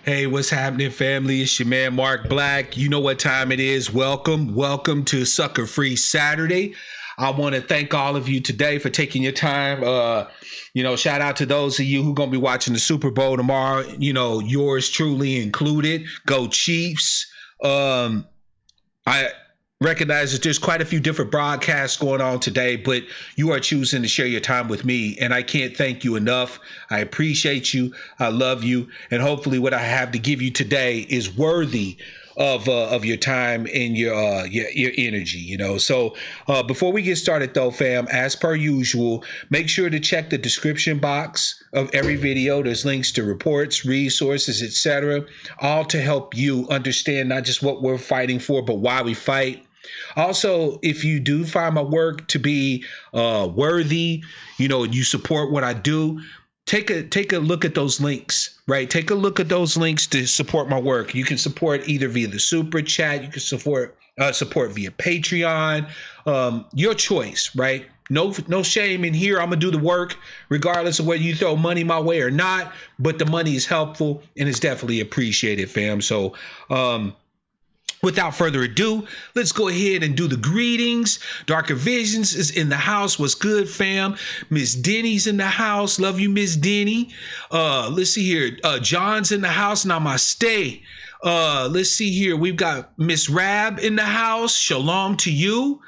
Hey, what's happening, family? It's your man, Mark Black. You know what time it is. Welcome to Sucka-Free Saturday. I want to thank all of you today for taking your time. Shout out to those of you who are going to be watching the Super Bowl tomorrow. Yours truly included. Go Chiefs. I recognize that there's quite a few different broadcasts going on today, but you are choosing to share your time with me, and I can't thank you enough. I appreciate you. I love you, and hopefully what I have to give you today is worthy of your time and your energy, So before we get started though, fam, as per usual, make sure to check the description box of every video. There's links to reports, resources, etc., all to help you understand not just what we're fighting for, but why we fight. Also, if you do find my work to be worthy, you support what I do, take a look at those links, right? Take a look at those links to support my work. You can support either via the super chat, you can support via Patreon, your choice, right? No shame in here. I'm gonna do the work regardless of whether you throw money my way or not, but the money is helpful and it's definitely appreciated, fam. So without further ado, let's go ahead and do the greetings. Darker Visions is in the house. What's good, fam? Miss Denny's in the house. Love you, Miss Denny. Let's see here. John's in the house. Namaste. Let's see here. We've got Miss Rab in the house. Shalom to you.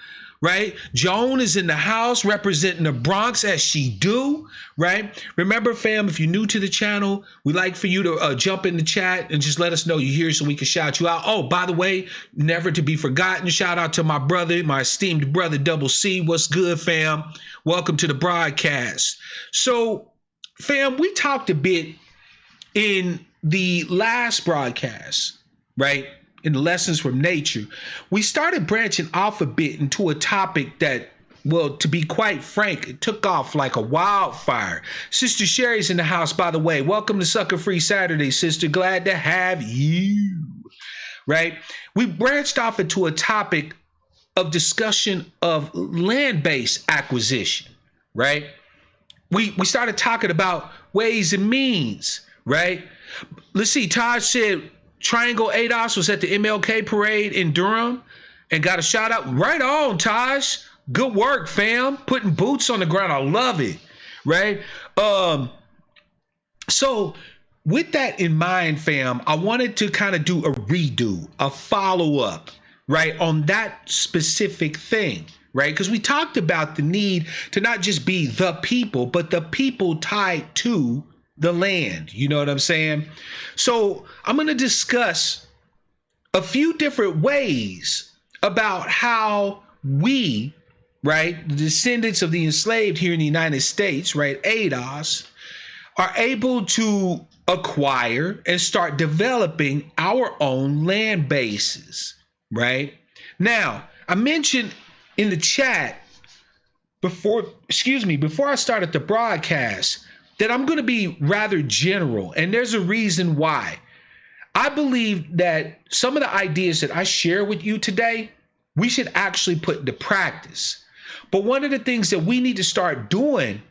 Right? Joan is in the house representing the Bronx as she do, right? Remember, fam, if you're new to the channel, we like for you to jump in the chat and just let us know you're here so we can shout you out. Oh, by the way, never to be forgotten, shout out to my brother, my esteemed brother, Double C. What's good, fam? Welcome to the broadcast. So, fam, we talked a bit in the last broadcast, right? In the lessons from nature, we started branching off a bit into a topic that, well, to be quite frank, it took off like a wildfire. Sister Sherry's in the house, by the way. Welcome to Sucka-Free Saturday, sister. Glad to have you, right? We branched off into a topic of discussion of Landbase acquisition, right? We started talking about ways and means, right? Let's see, Taj said, Triangle ADOS was at the MLK parade in Durham and got a shout out. Right on, Taj. Good work, fam. Putting boots on the ground. I love it. Right? So with that in mind, fam, I wanted to kind of do a redo, a follow-up, right, on that specific thing, right? Because we talked about the need to not just be the people, but the people tied to the land. You know what I'm saying? So I'm going to discuss a few different ways about how we, right, the descendants of the enslaved here in the United States, right, ADOS, are able to acquire and start developing our own land bases, right? Now, I mentioned in the chat before I started the broadcast that I'm going to be rather general, and there's a reason why. I believe that some of the ideas that I share with you today, we should actually put into practice. But one of the things that we need to start doing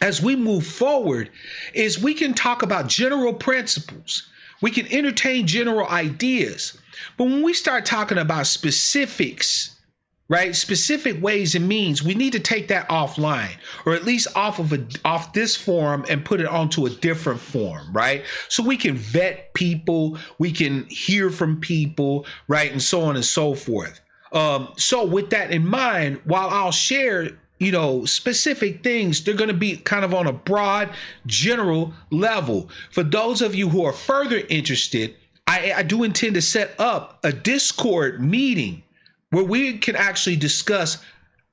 as we move forward is we can talk about general principles. We can entertain general ideas. But when we start talking about specifics, right, specific ways and means, we need to take that offline, or at least off this forum and put it onto a different forum, right? So we can vet people, we can hear from people, right, and so on and so forth. So with that in mind, while I'll share, specific things, they're going to be kind of on a broad, general level. For those of you who are further interested, I do intend to set up a Discord meeting where we can actually discuss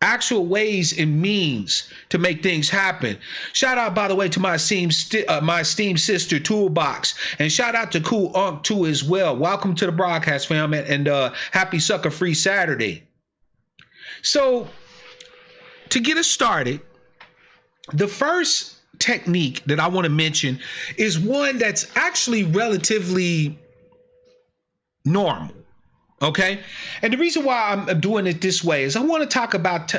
actual ways and means to make things happen. Shout out, by the way, to my esteemed sister Toolbox, and shout out to Cool Unc too as well. Welcome to the broadcast, fam, and happy Sucka-Free Saturday. So to get us started, the first technique that I want to mention is one that's actually relatively normal. Okay. And the reason why I'm doing it this way is I want to talk about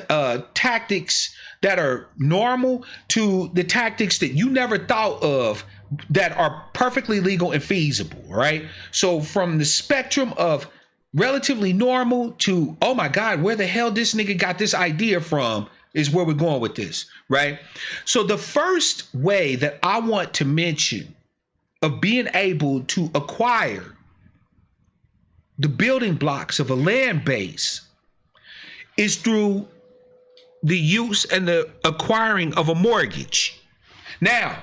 tactics that are normal to the tactics that you never thought of that are perfectly legal and feasible. Right. So from the spectrum of relatively normal to, oh my God, where the hell this nigga got this idea from is where we're going with this. Right. So the first way that I want to mention of being able to acquire the building blocks of a land base is through the use and the acquiring of a mortgage. Now,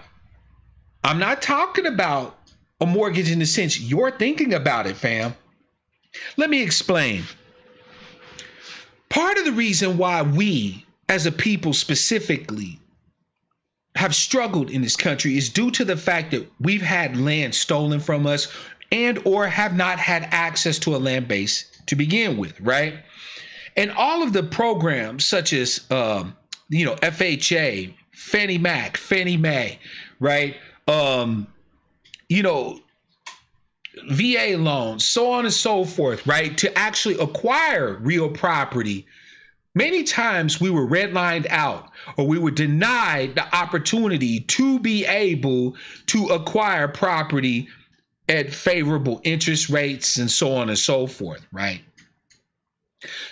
I'm not talking about a mortgage in the sense you're thinking about it, fam. Let me explain. Part of the reason why we, as a people specifically, have struggled in this country is due to the fact that we've had land stolen from us and or have not had access to a land base to begin with, right? And all of the programs such as, FHA, Fannie Mac, Fannie Mae, right? VA loans, so on and so forth, right? To actually acquire real property, many times we were redlined out or we were denied the opportunity to be able to acquire property at favorable interest rates and so on and so forth, right?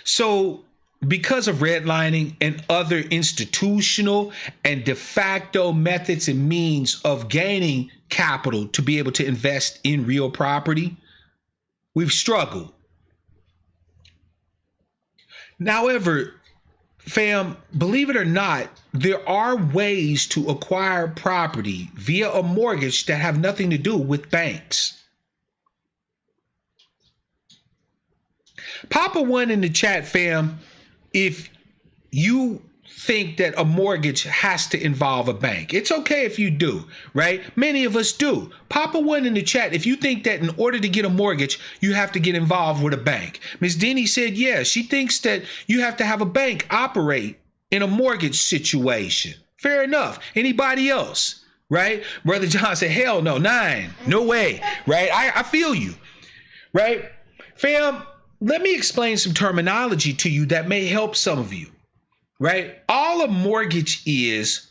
So because of redlining and other institutional and de facto methods and means of gaining capital to be able to invest in real property, we've struggled. However, fam, believe it or not, there are ways to acquire property via a mortgage that have nothing to do with banks. Pop a 1 in the chat, fam, if you think that a mortgage has to involve a bank. It's okay if you do, right? Many of us do. Pop a 1 in the chat if you think that in order to get a mortgage, you have to get involved with a bank. Ms. Denny said, yeah, she thinks that you have to have a bank operate in a mortgage situation. Fair enough. Anybody else, right? Brother John said, hell no, 9, no way, right? I feel you, right? Fam, let me explain some terminology to you that may help some of you. Right? All a mortgage is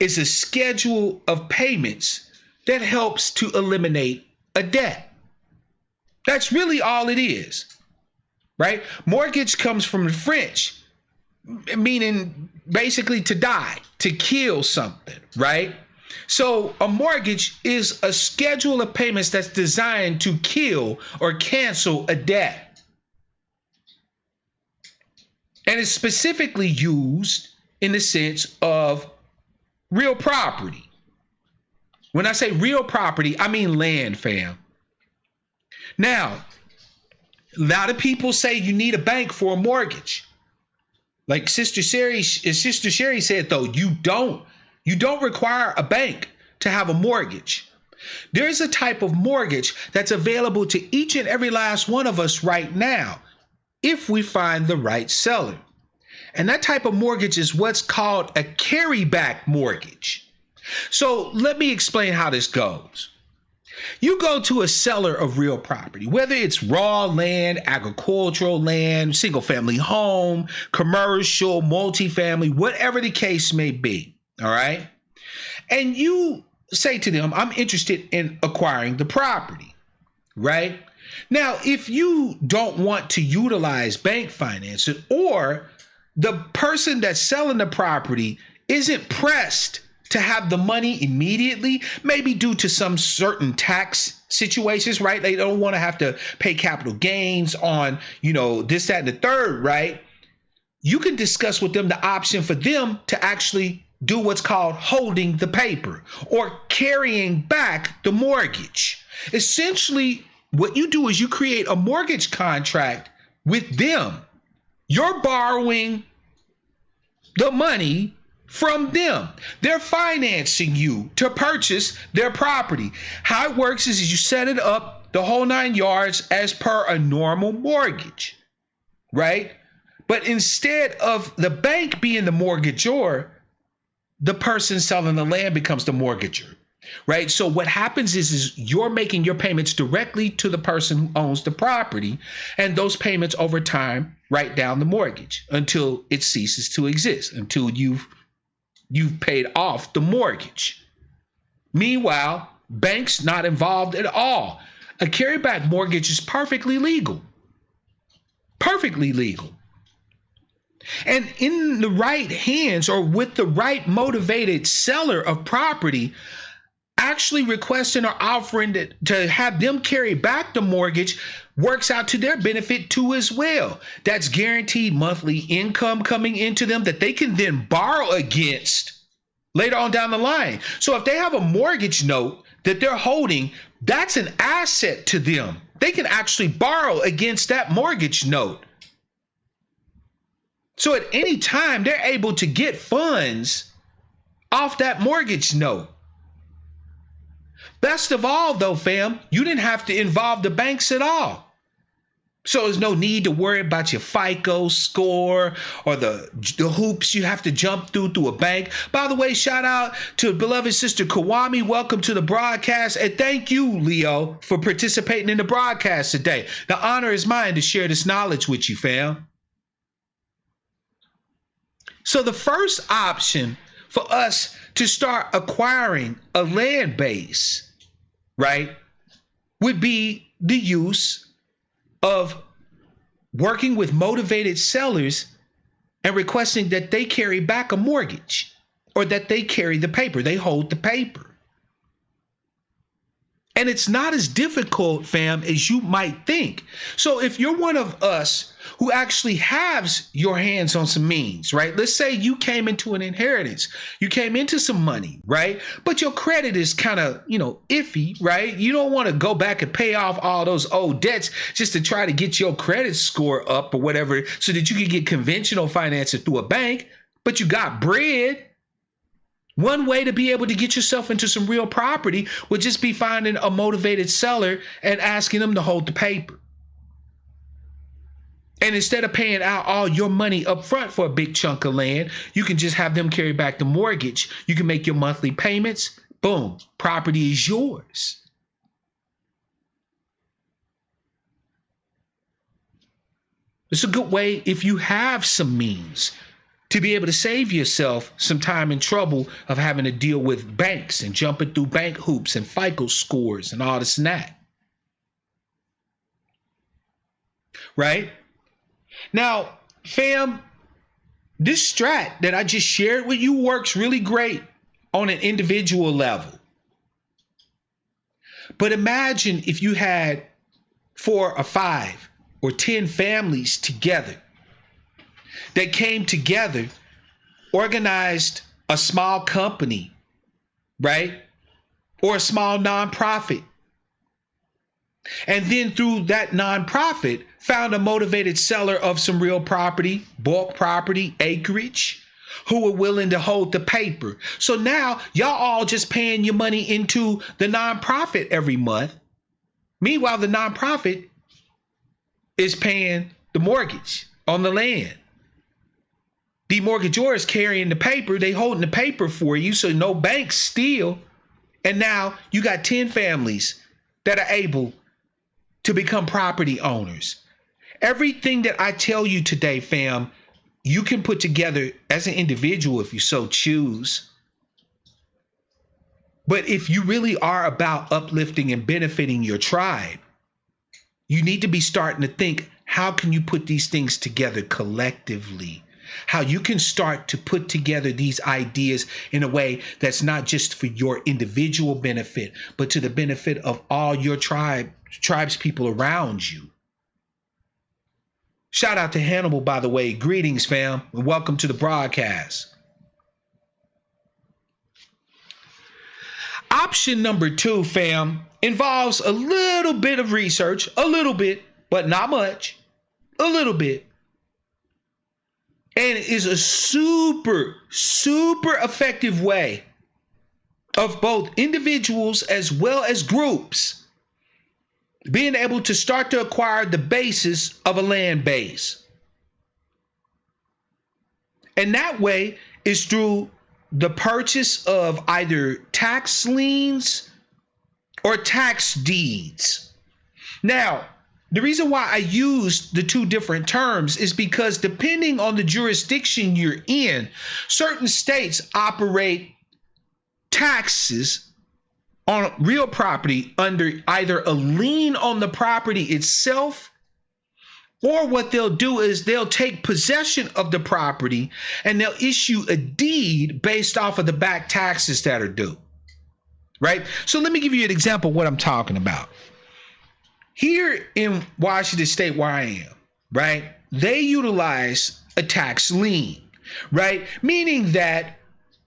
a schedule of payments that helps to eliminate a debt. That's really all it is. Right? Mortgage comes from the French, meaning basically to die, to kill something, right? So a mortgage is a schedule of payments that's designed to kill or cancel a debt. And it's specifically used in the sense of real property. When I say real property, I mean land, fam. Now, a lot of people say you need a bank for a mortgage. Like Sister Sherry said, though, you don't require a bank to have a mortgage. There is a type of mortgage that's available to each and every last one of us right now, if we find the right seller. And that type of mortgage is what's called a carryback mortgage. So let me explain how this goes. You go to a seller of real property, whether it's raw land, agricultural land, single family home, commercial, multifamily, whatever the case may be. All right. And you say to them, I'm interested in acquiring the property. Right. Now, if you don't want to utilize bank financing, or the person that's selling the property isn't pressed to have the money immediately, maybe due to some certain tax situations, right? They don't want to have to pay capital gains on, this, that, and the third, right? You can discuss with them the option for them to actually do what's called holding the paper or carrying back the mortgage. Essentially, what you do is you create a mortgage contract with them. You're borrowing the money from them. They're financing you to purchase their property. How it works is you set it up the whole 9 yards as per a normal mortgage, right? But instead of the bank being the mortgagor, the person selling the land becomes the mortgager. Right. So what happens is you're making your payments directly to the person who owns the property, and those payments over time write down the mortgage until it ceases to exist, until you've paid off the mortgage. Meanwhile, banks not involved at all. A carryback mortgage is perfectly legal. Perfectly legal. And in the right hands or with the right motivated seller of property, actually requesting or offering to have them carry back the mortgage works out to their benefit too as well. That's guaranteed monthly income coming into them that they can then borrow against later on down the line. So if they have a mortgage note that they're holding, that's an asset to them. They can actually borrow against that mortgage note. So at any time, they're able to get funds off that mortgage note. Best of all, though, fam, you didn't have to involve the banks at all. So there's no need to worry about your FICO score or the hoops you have to jump through a bank. By the way, shout out to beloved sister Kawami. Welcome to the broadcast. And thank you, Leo, for participating in the broadcast today. The honor is mine to share this knowledge with you, fam. So the first option for us to start acquiring a land base, right, would be the use of working with motivated sellers and requesting that they carry back a mortgage or that they carry the paper, they hold the paper. And it's not as difficult, fam, as you might think. So if you're one of us who actually has your hands on some means, right? Let's say you came into an inheritance, you came into some money, right? But your credit is kind of, iffy, right? You don't want to go back and pay off all those old debts just to try to get your credit score up or whatever so that you can get conventional financing through a bank, but you got bread. One way to be able to get yourself into some real property would just be finding a motivated seller and asking them to hold the paper. And instead of paying out all your money up front for a big chunk of land, you can just have them carry back the mortgage. You can make your monthly payments. Boom, property is yours. It's a good way if you have some means to be able to save yourself some time and trouble of having to deal with banks and jumping through bank hoops and FICO scores and all this and that. Right? Now, fam, this strat that I just shared with you works really great on an individual level. But imagine if you had 4 or 5 or 10 families together that came together, organized a small company, right? Or a small nonprofit. And then through that nonprofit, found a motivated seller of some real property, bulk property, acreage, who were willing to hold the paper. So now y'all all just paying your money into the nonprofit every month. Meanwhile, the nonprofit is paying the mortgage on the land. The mortgagor is carrying the paper. They holding the paper for you, so no banks steal. And now you got 10 families that are able to become property owners. Everything that I tell you today, fam, you can put together as an individual if you so choose. But if you really are about uplifting and benefiting your tribe, you need to be starting to think, how can you put these things together collectively? How you can start to put together these ideas in a way that's not just for your individual benefit, but to the benefit of all your tribes people around you. Shout out to Hannibal, by the way. Greetings, fam, and welcome to the broadcast. Option number 2, fam, involves a little bit of research, a little bit, but not much, a little bit. And it is a super, super effective way of both individuals as well as groups being able to start to acquire the basis of a land base. And that way is through the purchase of either tax liens or tax deeds. Now, the reason why I use the 2 different terms is because depending on the jurisdiction you're in, certain states operate taxes on real property under either a lien on the property itself, or what they'll do is they'll take possession of the property and they'll issue a deed based off of the back taxes that are due. Right? So let me give you an example of what I'm talking about. Here in Washington State, where I am, right, they utilize a tax lien, right? Meaning that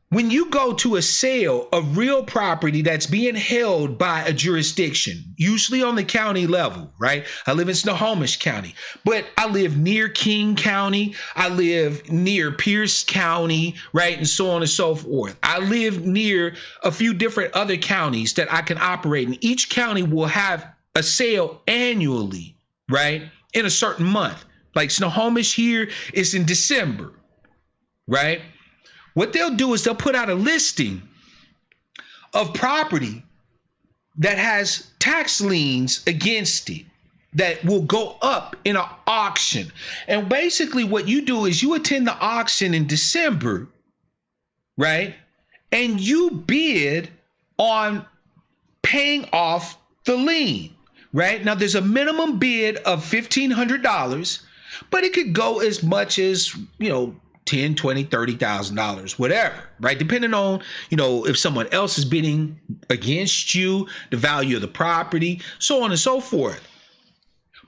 When you go to a sale of real property that's being held by a jurisdiction, usually on the county level, right? I live in Snohomish County, but I live near King County. I live near Pierce County, right? And so on and so forth. I live near a few different other counties that I can operate in. Each county will have a sale annually, right? In a certain month. Like Snohomish here is in December, right? What they'll do is they'll put out a listing of property that has tax liens against it that will go up in an auction. And basically what you do is you attend the auction in December, right? And you bid on paying off the lien, right? Now there's a minimum bid of $1,500, but it could go as much as, $10, $20, $30,000, whatever, right? Depending on, if someone else is bidding against you, the value of the property, so on and so forth.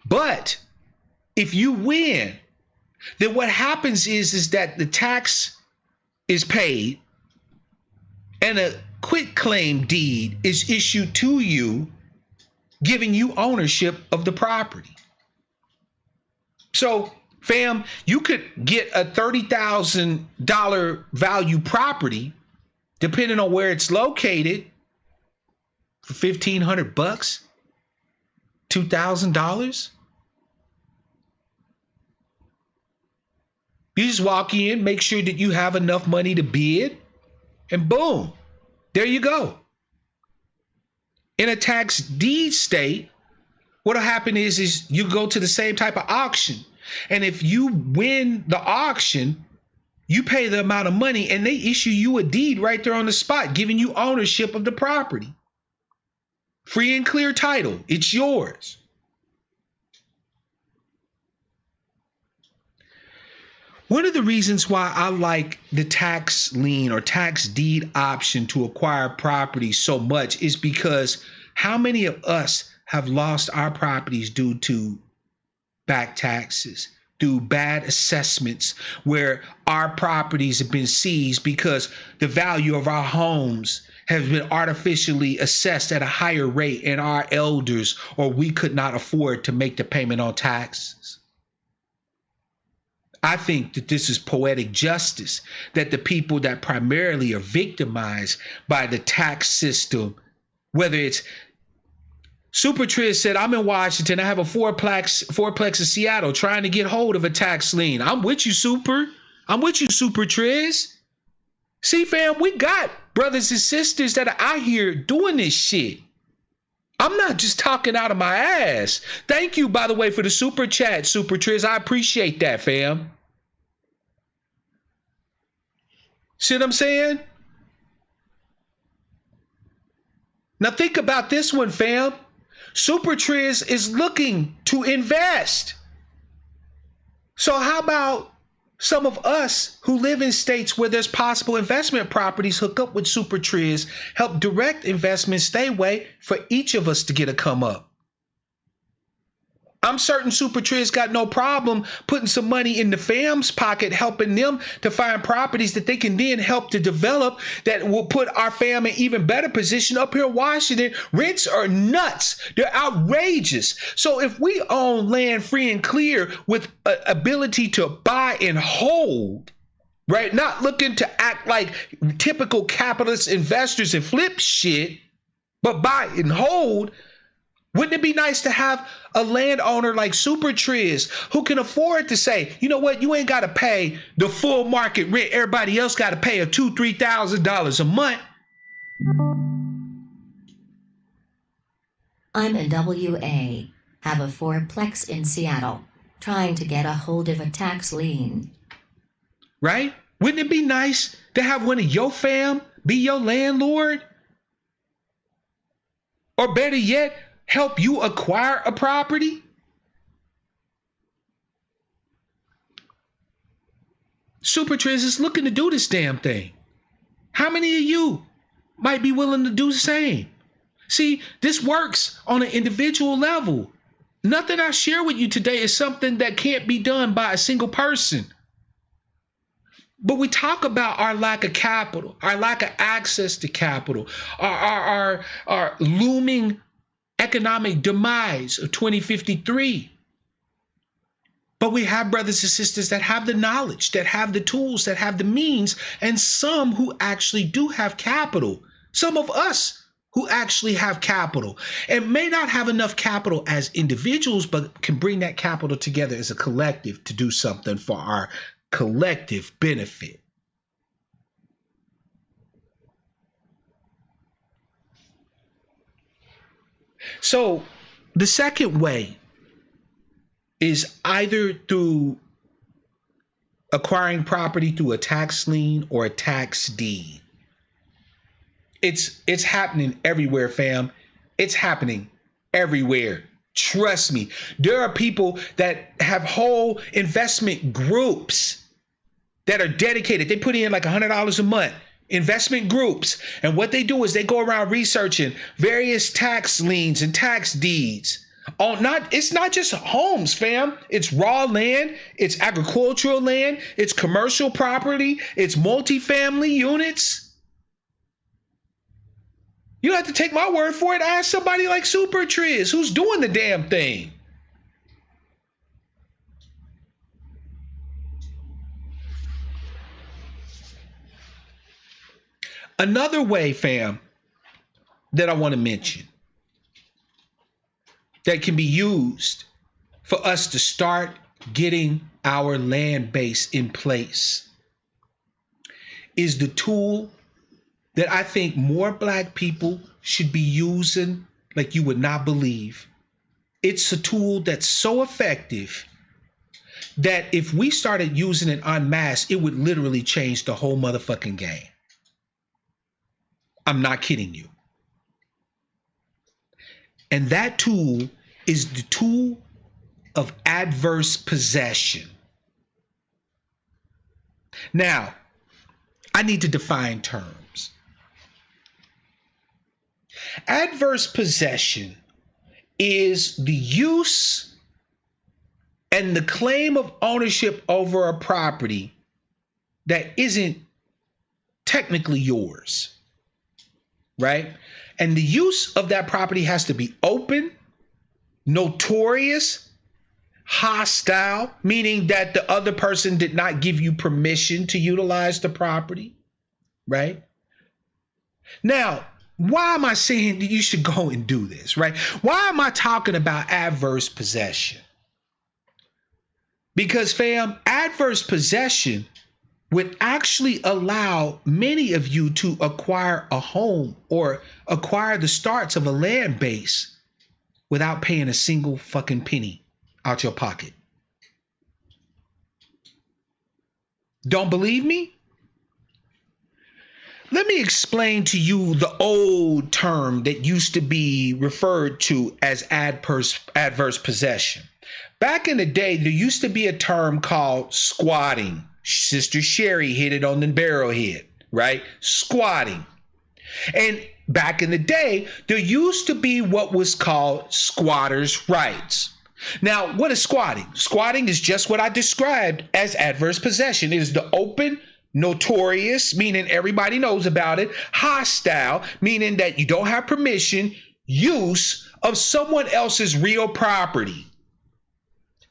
But if you win, then what happens is that the tax is paid and a quitclaim deed is issued to you, giving you ownership of the property. So, fam, you could get a $30,000 value property, depending on where it's located, for $1,500, $2,000. You just walk in, make sure that you have enough money to bid, and boom, there you go. In a tax deed state, what'll happen is you go to the same type of auction. And if you win the auction, you pay the amount of money and they issue you a deed right there on the spot, giving you ownership of the property. Free and clear title. It's yours. One of the reasons why I like the tax lien or tax deed option to acquire property so much is because how many of us have lost our properties due to back taxes, through bad assessments where our properties have been seized because the value of our homes has been artificially assessed at a higher rate and our elders or we could not afford to make the payment on taxes. I think that this is poetic justice, that the people that primarily are victimized by the tax system, whether it's Super Triz said, I'm in Washington. I have a fourplex in Seattle trying to get hold of a tax lien. I'm with you, Super. I'm with you, Super Triz. See, fam, we got brothers and sisters that are out here doing this shit. I'm not just talking out of my ass. Thank you, by the way, for the super chat, Super Triz. I appreciate that, fam. See what I'm saying? Now think about this one, fam. Super Triz is looking to invest. So how about some of us who live in states where there's possible investment properties hook up with Super Triz, help direct investments stay way for each of us to get a come up. I'm certain Super Triz got no problem putting some money in the fam's pocket, helping them to find properties that they can then help to develop that will put our fam in even better position up here in Washington. Rents are nuts. They're outrageous. So if we own land free and clear with ability to buy and hold, right? Not looking to act like typical capitalist investors and flip shit, but buy and hold. Wouldn't it be nice to have a landowner like Super Triz who can afford to say, you know what, you ain't got to pay the full market rent. Everybody else got to pay a $2,000, $3,000 a month. I'm in WA, have a fourplex in Seattle, trying to get a hold of a tax lien. Right? Wouldn't it be nice to have one of your fam be your landlord? Or better yet, help you acquire a property? Super Triz is looking to do this damn thing. How many of you might be willing to do the same? See, this works on an individual level. Nothing I share with you today is something that can't be done by a single person. But we talk about our lack of capital, our lack of access to capital, our looming economic demise of 2053. But we have brothers and sisters that have the knowledge, that have the tools, that have the means, and some who actually do have capital. Some of us who actually have capital and may not have enough capital as individuals, but can bring that capital together as a collective to do something for our collective benefit. So the second way is either through acquiring property through a tax lien or a tax deed. It's happening everywhere, fam. It's happening everywhere. Trust me. There are people that have whole investment groups that are dedicated. They put in like $100 a month. Investment groups. And what they do is they go around researching various tax liens and tax deeds. It's not just homes, fam. It's raw land, it's agricultural land, it's commercial property, it's multifamily units. You don't have to take my word for it. Ask somebody like SuperChat who's doing the damn thing. Another way, fam, that I want to mention that can be used for us to start getting our land base in place is the tool that I think more Black people should be using like you would not believe. It's a tool that's so effective that if we started using it en masse, it would literally change the whole motherfucking game. I'm not kidding you. And that tool is the tool of adverse possession. Now, I need to define terms. Adverse possession is the use and the claim of ownership over a property that isn't technically yours, right? And the use of that property has to be open, notorious, hostile, meaning that the other person did not give you permission to utilize the property, right? Now, why am I saying that you should go and do this, right? Why am I talking about adverse possession? Because, fam, adverse possession would actually allow many of you to acquire a home or acquire the starts of a land base without paying a single fucking penny out your pocket. Don't believe me? Let me explain to you the old term that used to be referred to as adverse possession. Back in the day, there used to be a term called squatting. Sister Sherry hit it on the barrelhead, right? Squatting. And back in the day, there used to be what was called squatters' rights. Now, what is squatting? Squatting is just what I described as adverse possession. It is the open, notorious, meaning everybody knows about it, hostile, meaning that you don't have permission, use of someone else's real property.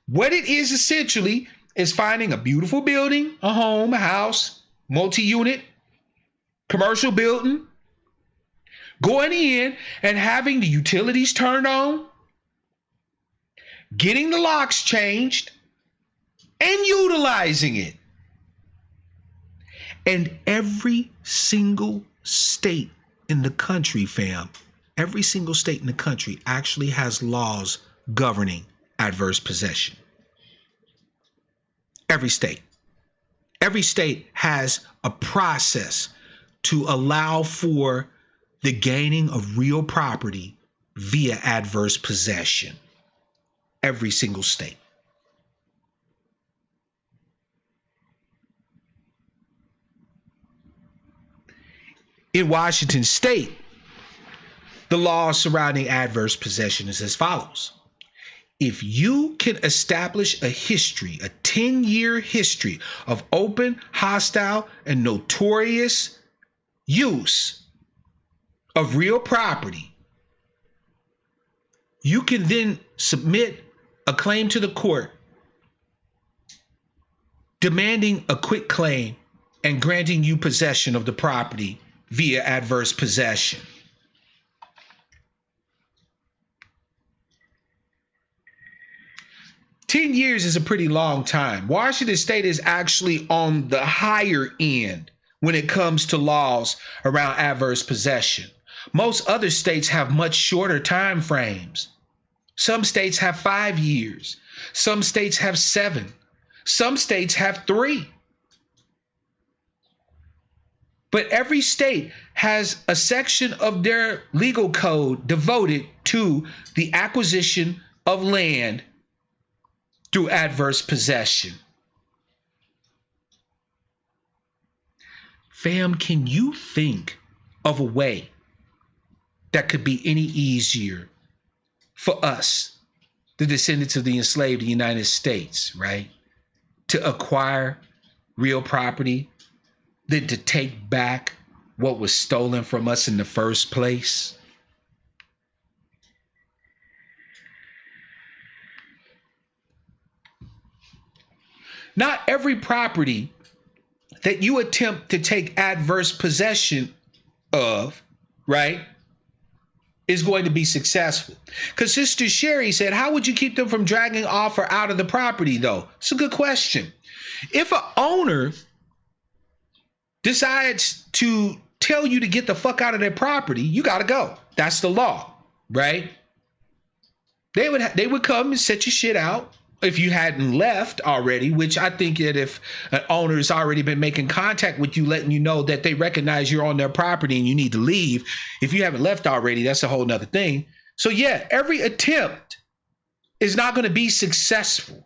What it is essentially is finding a beautiful building, a home, a house, multi-unit, commercial building, going in and having the utilities turned on, getting the locks changed, and utilizing it. And every single state in the country, fam, every single state in the country actually has laws governing adverse possession. Every state. Every state has a process to allow for the gaining of real property via adverse possession. Every single state. In Washington state, the law surrounding adverse possession is as follows. If you can establish a history, a 10-year history of open, hostile, and notorious use of real property, you can then submit a claim to the court demanding a quit claim and granting you possession of the property via adverse possession. $10 years is a pretty long time. Washington State is actually on the higher end when it comes to laws around adverse possession. Most other states have much shorter time frames. Some states have 5 years. Some states have 7. Some states have 3. But every state has a section of their legal code devoted to the acquisition of land through adverse possession. Fam, can you think of a way that could be any easier for us, the descendants of the enslaved United States, right, to acquire real property than to take back what was stolen from us in the first place? Not every property that you attempt to take adverse possession of, right, is going to be successful. Because Sister Sherry said, how would you keep them from dragging off or out of the property, though? It's a good question. If an owner decides to tell you to get the fuck out of their property, you got to go. That's the law, right? They would come and set your shit out if you hadn't left already, which I think that if an owner has already been making contact with you, letting you know that they recognize you're on their property and you need to leave, if you haven't left already, that's a whole nother thing. So yeah, every attempt is not going to be successful.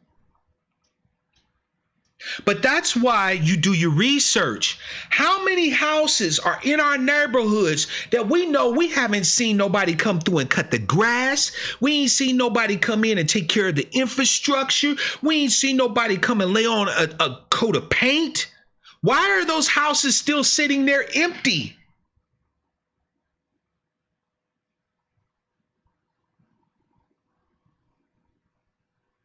But that's why you do your research. How many houses are in our neighborhoods that we know we haven't seen nobody come through and cut the grass? We ain't seen nobody come in and take care of the infrastructure. We ain't seen nobody come and lay on a coat of paint. Why are those houses still sitting there empty?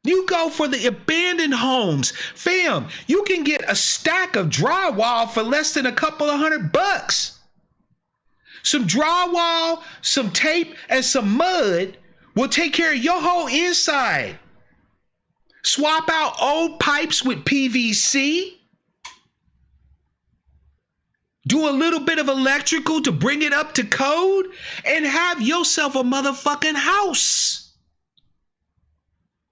You go for the abandoned homes. Fam, you can get a stack of drywall for less than a couple of $100. Some drywall, some tape, and some mud will take care of your whole inside. Swap out old pipes with PVC. Do a little bit of electrical to bring it up to code and have yourself a motherfucking house.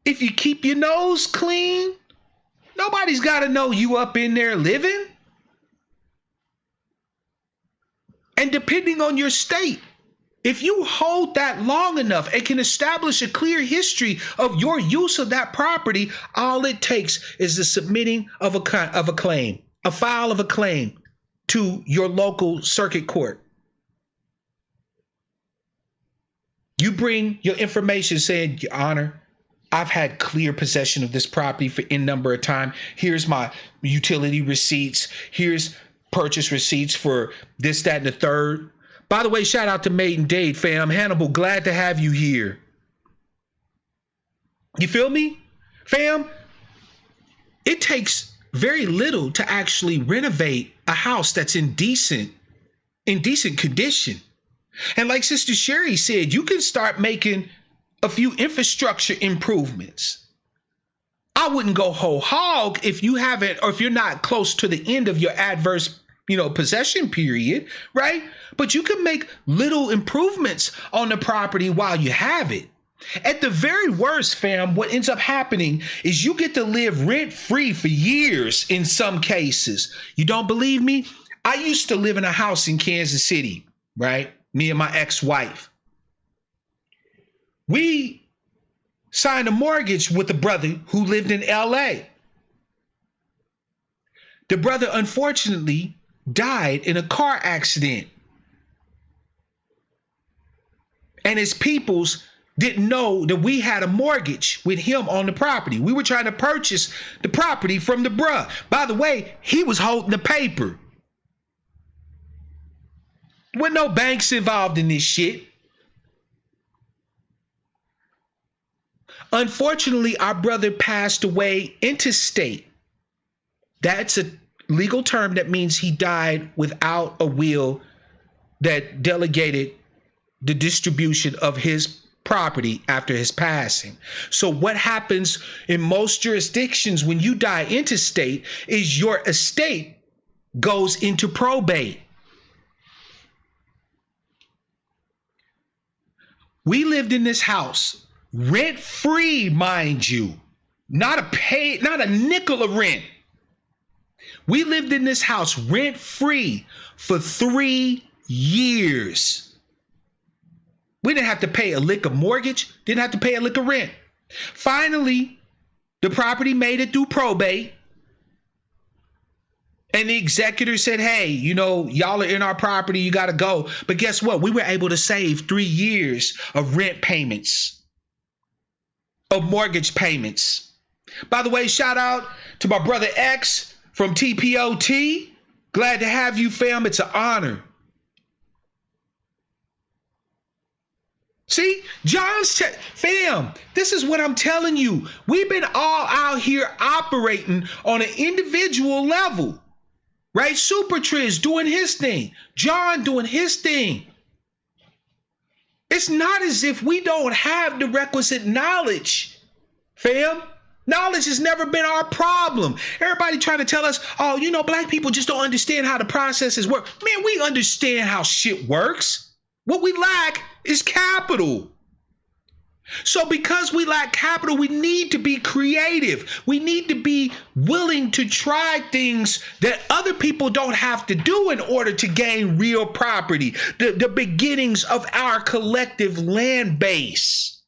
If you keep your nose clean, nobody's got to know you up in there living. And depending on your state, if you hold that long enough and can establish a clear history of your use of that property, all it takes is the submitting of a claim, a file of a claim to your local circuit court. You bring your information saying, Your Honor, I've had clear possession of this property for N number of time. Here's my utility receipts. Here's purchase receipts for this, that, and the third. By the way, shout out to Maiden Dade, fam. Hannibal, glad to have you here. You feel me? Fam, it takes very little to actually renovate a house that's in decent condition. And like Sister Sherry said, you can start making a few infrastructure improvements. I wouldn't go whole hog if you haven't, or if you're not close to the end of your adverse, possession period, right? But you can make little improvements on the property while you have it. At the very worst, fam, what ends up happening is you get to live rent-free for years in some cases. You don't believe me? I used to live in a house in Kansas City, right? Me and my ex-wife. We signed a mortgage with a brother who lived in LA. The brother unfortunately died in a car accident. And his peoples didn't know that we had a mortgage with him on the property. We were trying to purchase the property from the bruh. By the way, he was holding the paper. There wasn't no banks involved in this shit. Unfortunately, our brother passed away intestate. That's a legal term that means he died without a will that delegated the distribution of his property after his passing. So what happens in most jurisdictions when you die intestate is your estate goes into probate. We lived in this house rent free, mind you, not a nickel of rent. We lived in this house rent free for 3 years. We didn't have to pay a lick of mortgage, didn't have to pay a lick of rent. Finally, the property made it through probate. And the executor said, hey, y'all are in our property, you got to go. But guess what? We were able to save 3 years of rent payments, of mortgage payments. By the way, shout out to my brother X from TPOT. Glad to have you, fam. It's an honor. See, fam, this is what I'm telling you. We've been all out here operating on an individual level, right? SuperChat doing his thing. John doing his thing. It's not as if we don't have the requisite knowledge, fam. Knowledge has never been our problem. Everybody trying to tell us, oh, black people just don't understand how the processes work. Man, we understand how shit works. What we lack is capital. So because we lack capital, we need to be creative. We need to be willing to try things that other people don't have to do in order to gain real property, the beginnings of our collective land base.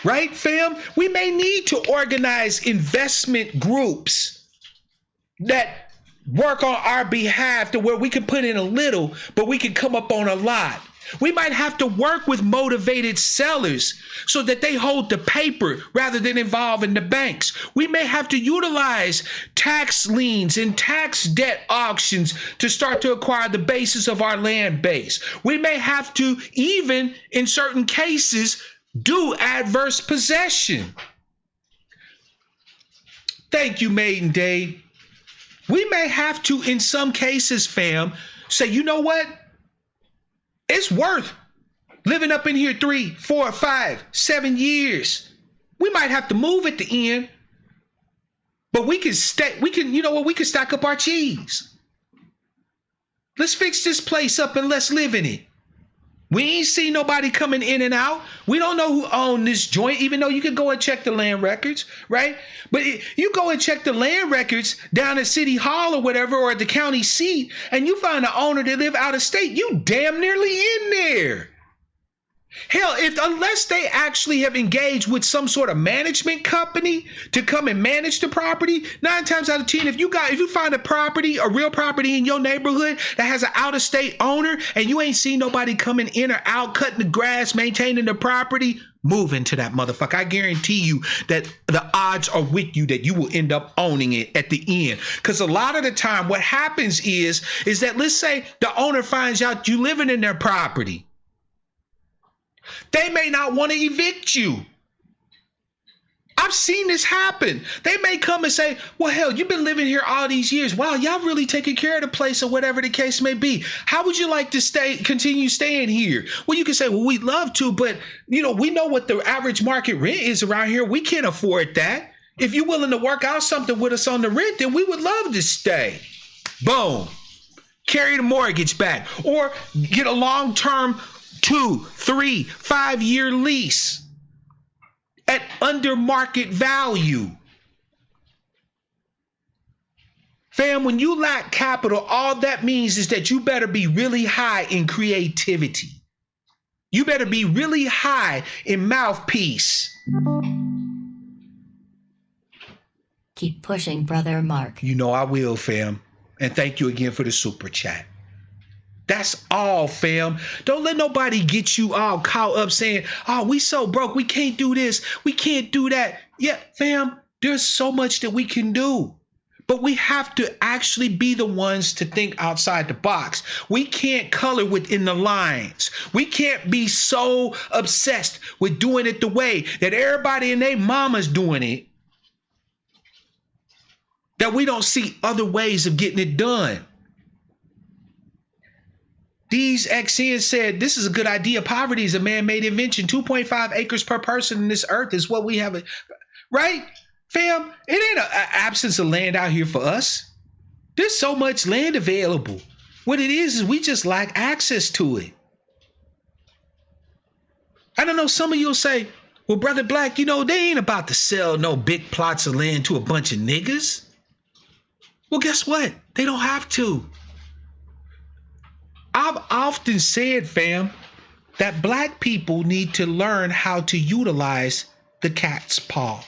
Right, fam? We may need to organize investment groups that work on our behalf to where we can put in a little, but we can come up on a lot. We might have to work with motivated sellers so that they hold the paper rather than involving the banks. We may have to utilize tax liens and tax debt auctions to start to acquire the basis of our land base. We may have to even, in certain cases, do adverse possession. Thank you, Maiden Dave. We may have to, in some cases, fam, say, you know what? It's worth living up in here 3, 4, 5, 7 years. We might have to move at the end, but we can stack up our cheese. Let's fix this place up and let's live in it. We ain't see nobody coming in and out. We don't know who owned this joint, even though you can go and check the land records, right? But you go and check the land records down at City Hall or whatever, or at the county seat, and you find an owner that live out of state, you damn nearly in there. Hell, unless they actually have engaged with some sort of management company to come and manage the property, 9 times out of 10, if you find a real property in your neighborhood that has an out-of-state owner and you ain't seen nobody coming in or out, cutting the grass, maintaining the property, move into that motherfucker. I guarantee you that the odds are with you that you will end up owning it at the end. Because a lot of the time what happens is that, let's say the owner finds out you living in their property. They may not want to evict you. I've seen this happen. They may come and say, well, hell, you've been living here all these years. Wow, y'all really taking care of the place or whatever the case may be. How would you like to continue staying here? Well, you can say, well, we'd love to, but we know what the average market rent is around here. We can't afford that. If you're willing to work out something with us on the rent, then we would love to stay. Boom. Carry the mortgage back or get a long-term 2, 3, 5-year lease at under market value. Fam, when you lack capital, all that means is that you better be really high in creativity. You better be really high in mouthpiece. Keep pushing, brother Mark. You know I will, fam. And thank you again for the super chat. That's all, fam. Don't let nobody get you all caught up saying, oh, we so broke. We can't do this. We can't do that. Yeah, fam, there's so much that we can do. But we have to actually be the ones to think outside the box. We can't color within the lines. We can't be so obsessed with doing it the way that everybody and their mama's doing it that we don't see other ways of getting it done. These XN said, this is a good idea. Poverty is a man-made invention. 2.5 acres per person in this earth is what we have. Right? Fam, it ain't an absence of land out here for us. There's so much land available. What it is we just lack access to it. I don't know, some of you'll say, well, Brother Black, they ain't about to sell no big plots of land to a bunch of niggas. Well, guess what? They don't have to. I've often said, fam, that black people need to learn how to utilize the cat's paw.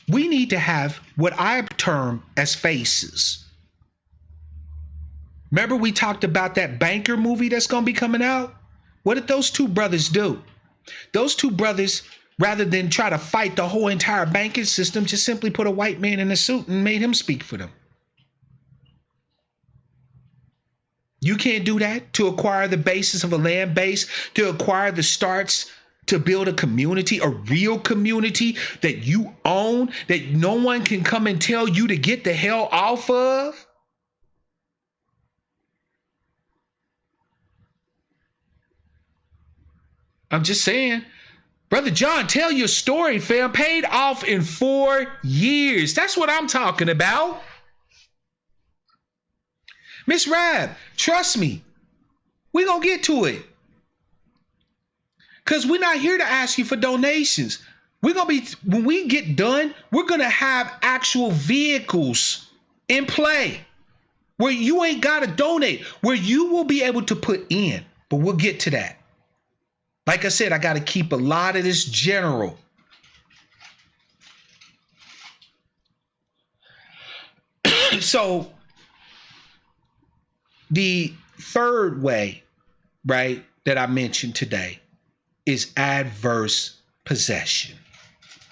We need to have what I term as faces. Remember we talked about that banker movie that's going to be coming out? What did those two brothers do? Those two brothers, rather than try to fight the whole entire banking system, just simply put a white man in a suit and made him speak for them. You can't do that to acquire the basis of a land base, to acquire the starts to build a community, a real community that you own, that no one can come and tell you to get the hell off of. I'm just saying. Brother John, tell your story, fam. Paid off in 4 years. That's what I'm talking about. Miss Rab, trust me, we're going to get to it. Because we're not here to ask you for donations. When we get done, we're going to have actual vehicles in play where you ain't got to donate, where you will be able to put in. But we'll get to that. Like I said, I got to keep a lot of this general. So the third way, right, that I mentioned today is adverse possession,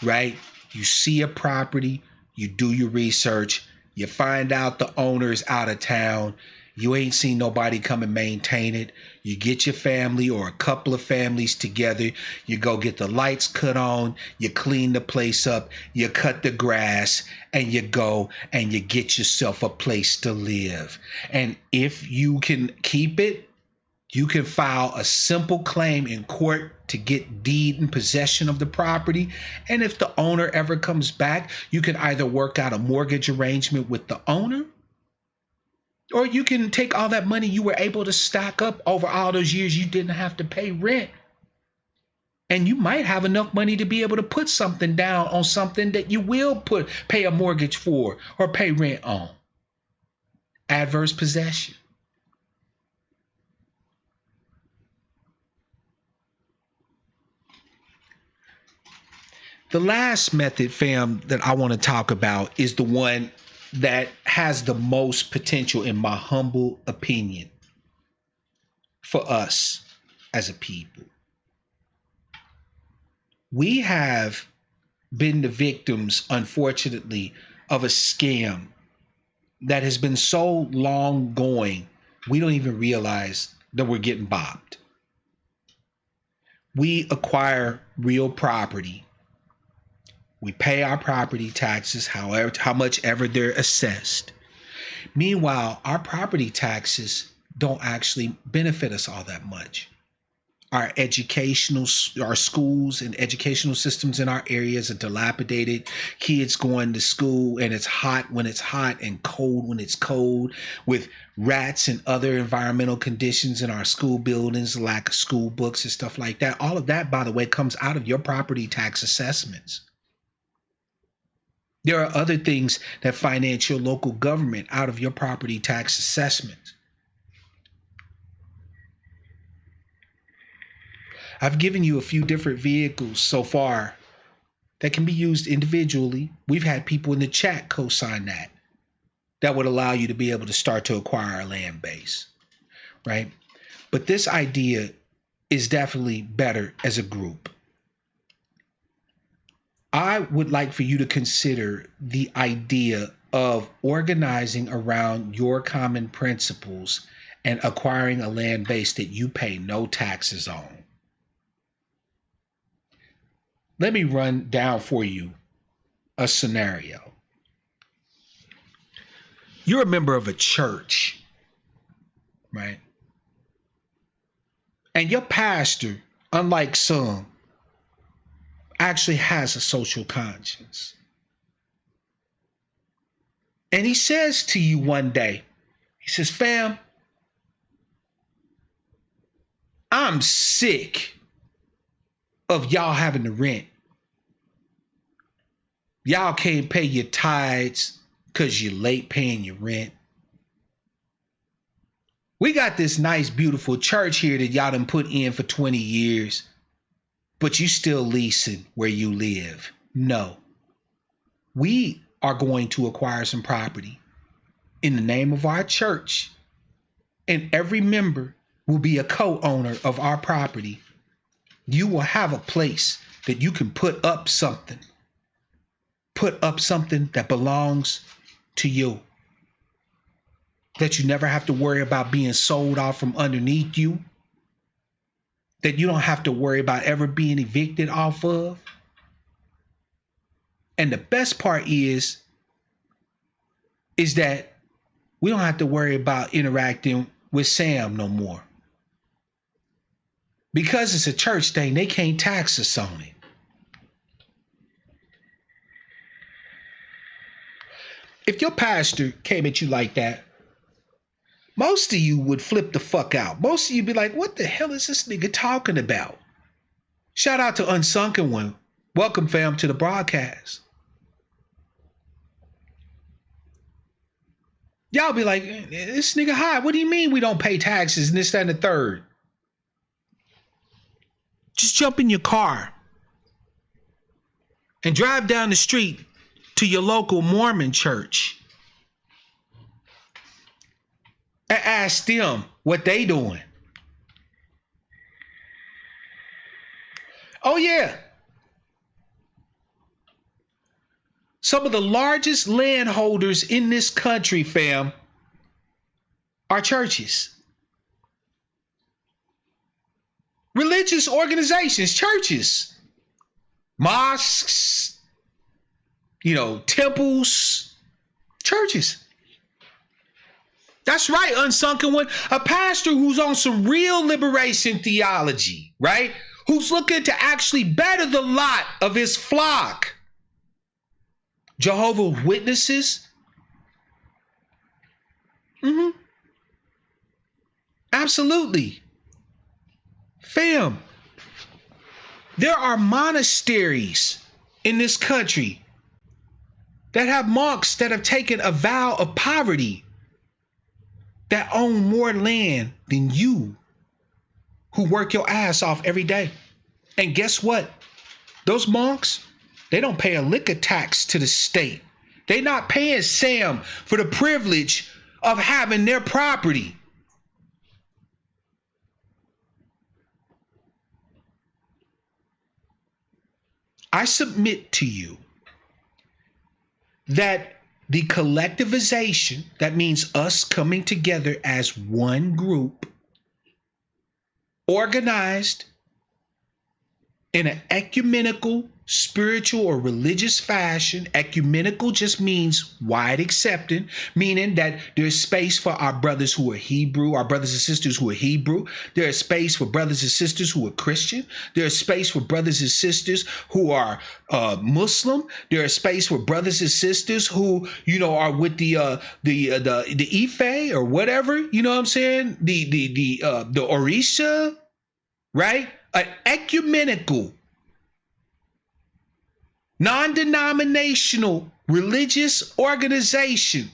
right? You see a property, you do your research, you find out the owner is out of town, you ain't seen nobody come and maintain it. You get your family or a couple of families together, you go get the lights cut on, you clean the place up, you cut the grass, and you go and you get yourself a place to live. And if you can keep it, you can file a simple claim in court to get deed and possession of the property. And if the owner ever comes back, you can either work out a mortgage arrangement with the owner, or you can take all that money you were able to stack up over all those years you didn't have to pay rent. And you might have enough money to be able to put something down on something that you will pay a mortgage for or pay rent on. Adverse possession. The last method, fam, that I want to talk about is the one that has the most potential, in my humble opinion, for us as a people. We have been the victims, unfortunately, of a scam that has been so long going, we don't even realize that we're getting bobbed. We acquire real property. We pay our property taxes, how much ever they're assessed. Meanwhile, our property taxes don't actually benefit us all that much. Our schools and educational systems in our areas are dilapidated. Kids going to school and it's hot when it's hot and cold when it's cold, with rats and other environmental conditions in our school buildings, lack of school books and stuff like that. All of that, by the way, comes out of your property tax assessments. There are other things that finance your local government out of your property tax assessment. I've given you a few different vehicles so far that can be used individually. We've had people in the chat co-sign that. that would allow you to be able to start to acquire a land base, right? But this idea is definitely better as a group. I would like for you to consider the idea of organizing around your common principles and acquiring a land base that you pay no taxes on. Let me run down for you a scenario. You're a member of a church, right? And your pastor, unlike some, actually has a social conscience. And he says to you one day, he says, fam, I'm sick of y'all having to rent. Y'all can't pay your tithes because you're late paying your rent. We got this nice, beautiful church here that y'all done put in for 20 years, but you still leasing where you live. No. We are going to acquire some property in the name of our church, and every member will be a co-owner of our property. You will have a place that you can put up something that belongs to you, that you never have to worry about being sold off from underneath you, that you don't have to worry about ever being evicted off of. And the best part is that we don't have to worry about interacting with Sam no more. Because it's a church thing, they can't tax us on it. If your pastor came at you like that, most of you would flip the fuck out. Most of you be like, what the hell is this nigga talking about? Shout out to Unsunken One. Welcome, fam, to the broadcast. Y'all be like, this nigga high. What do you mean we don't pay taxes and this, that, and the third? Just jump in your car and drive down the street to your local Mormon church and ask them what they doing. Oh yeah. Some of the largest landholders in this country, fam, are churches. Religious organizations, churches, mosques, temples, churches. That's right, Unsunken One. A pastor who's on some real liberation theology, right? Who's looking to actually better the lot of his flock. Jehovah's Witnesses. Absolutely. Fam, there are monasteries in this country that have monks that have taken a vow of poverty, that own more land than you, who work your ass off every day. And guess what? Those monks, they don't pay a liquor tax to the state. They're not paying Sam for the privilege of having their property. I submit to you that the collectivization, that means us coming together as one group, organized in an ecumenical, spiritual, or religious fashion. Ecumenical just means wide accepting, meaning that there's space for our brothers who are Hebrew, our brothers and sisters who are Hebrew. There's space for brothers and sisters who are Christian. There's space for brothers and sisters who are Muslim. There's space for brothers and sisters who, are with the Ife or whatever, you know what I'm saying? The Orisha, right? An ecumenical, non-denominational religious organization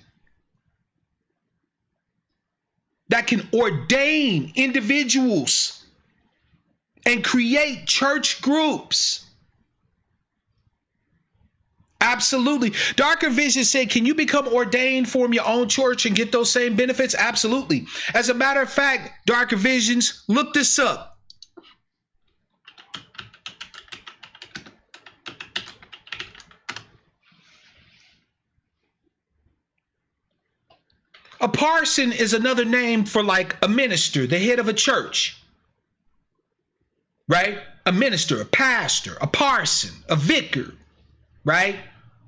that can ordain individuals and create church groups Absolutely. Darker Vision said, can you become ordained, form your own church, and get those same benefits? Absolutely. As a matter of fact, Darker Visions, look this up. A parson is another name for like a minister, the head of a church, right? A minister, a pastor, a parson, a vicar, right?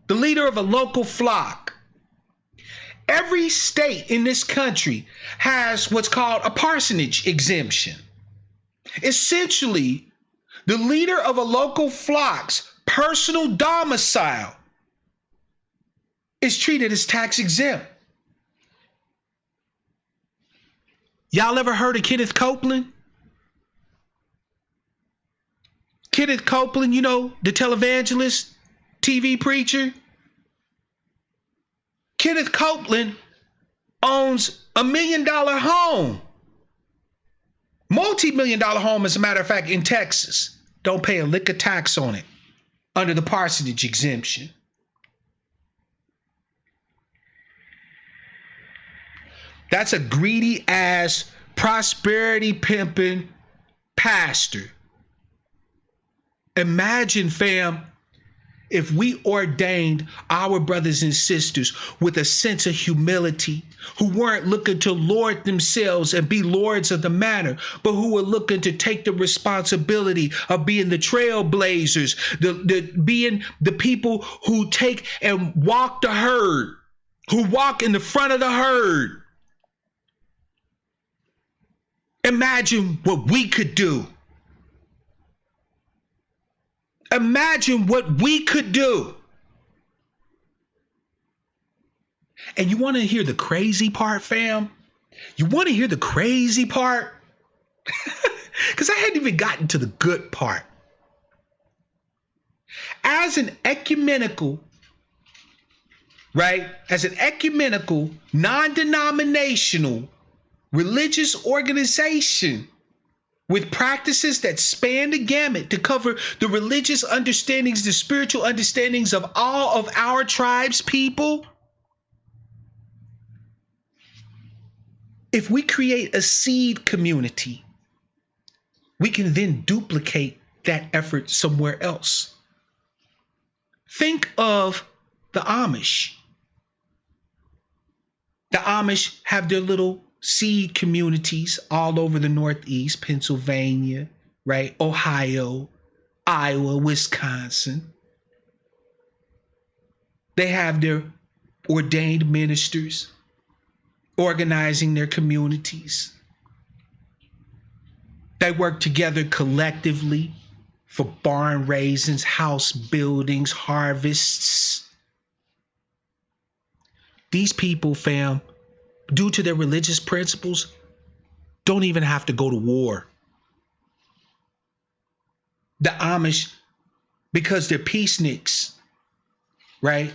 The leader of a local flock. Every state in this country has what's called a parsonage exemption. Essentially, the leader of a local flock's personal domicile is treated as tax exempt. Y'all ever heard of Kenneth Copeland? Kenneth Copeland, you know, the televangelist, TV preacher. Kenneth Copeland owns $1 million home. Multi-million-dollar home, as a matter of fact, in Texas. Don't pay a lick of tax on it under the parsonage exemption. That's a greedy ass, prosperity pimping pastor. Imagine, fam, if we ordained our brothers and sisters with a sense of humility, who weren't looking to lord themselves and be lords of the manor, but who were looking to take the responsibility of being the trailblazers, being the people who take and walk the herd, who walk in the front of the herd. Imagine what we could do. Imagine what we could do. And you want to hear the crazy part, fam? You want to hear the crazy part? Because I hadn't even gotten to the good part. As an ecumenical, right? As an ecumenical, non-denominational religious organization with practices that span the gamut to cover the religious understandings, the spiritual understandings of all of our tribe's people. If we create a seed community, we can then duplicate that effort somewhere else. Think of the Amish. The Amish have their little seed communities all over the Northeast, Pennsylvania, right? Ohio, Iowa, Wisconsin. They have their ordained ministers organizing their communities. They work together collectively for barn raisins, house buildings, harvests. These people, fam, due to their religious principles, don't even have to go to war. The Amish, because they're peaceniks, right,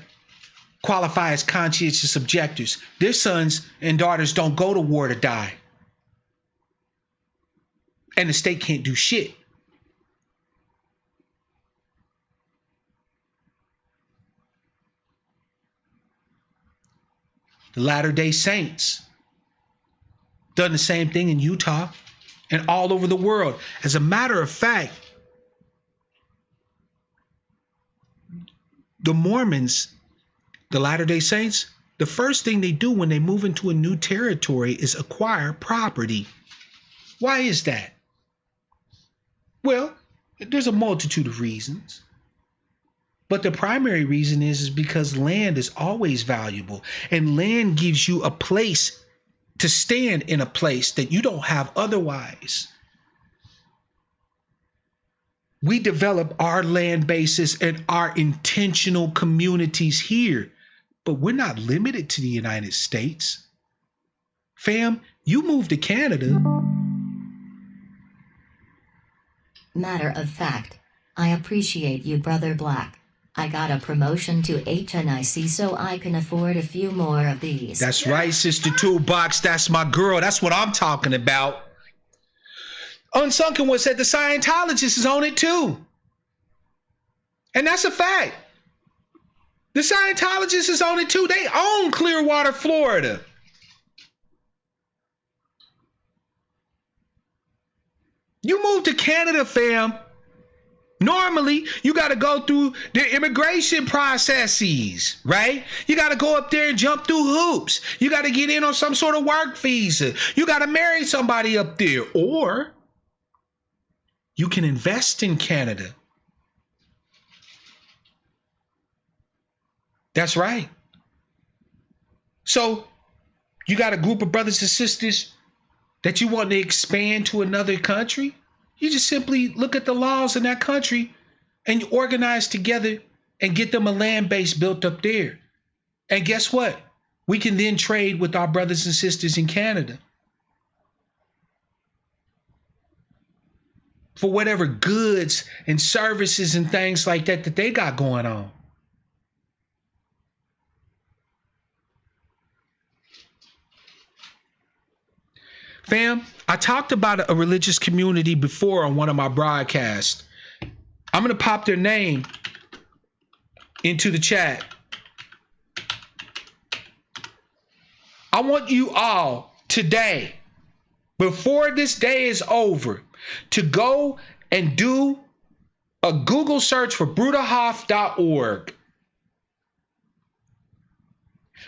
qualify as conscientious objectors. Their sons and daughters don't go to war to die. And the state can't do shit. The Latter-day Saints done the same thing in Utah and all over the world. As a matter of fact, the Mormons, the Latter-day Saints, the first thing they do when they move into a new territory is acquire property. Why is that? Well, there's a multitude of reasons. But the primary reason is because land is always valuable, and land gives you a place to stand in a place that you don't have otherwise. We develop our land bases and our intentional communities here, but we're not limited to the United States. Fam, you move to Canada. Matter of fact, I appreciate you, Brother Black. I got a promotion to HNIC so I can afford a few more of these. That's right, Sister Toolbox. That's my girl. That's what I'm talking about. Unsunken One said the Scientologist is on it too. And that's a fact. The Scientologists is on it too. They own Clearwater, Florida. You move to Canada, fam. Normally, you got to go through the immigration processes, right? You got to go up there and jump through hoops. You got to get in on some sort of work visa. You got to marry somebody up there. Or you can invest in Canada. That's right. So you got a group of brothers and sisters that you want to expand to another country. You just simply look at the laws in that country and you organize together and get them a land base built up there. And guess what? We can then trade with our brothers and sisters in Canada for whatever goods and services and things like that that they got going on. Fam, I talked about a religious community before on one of my broadcasts. I'm going to pop their name into the chat. I want you all today, before this day is over, to go and do a Google search for Bruderhof.org.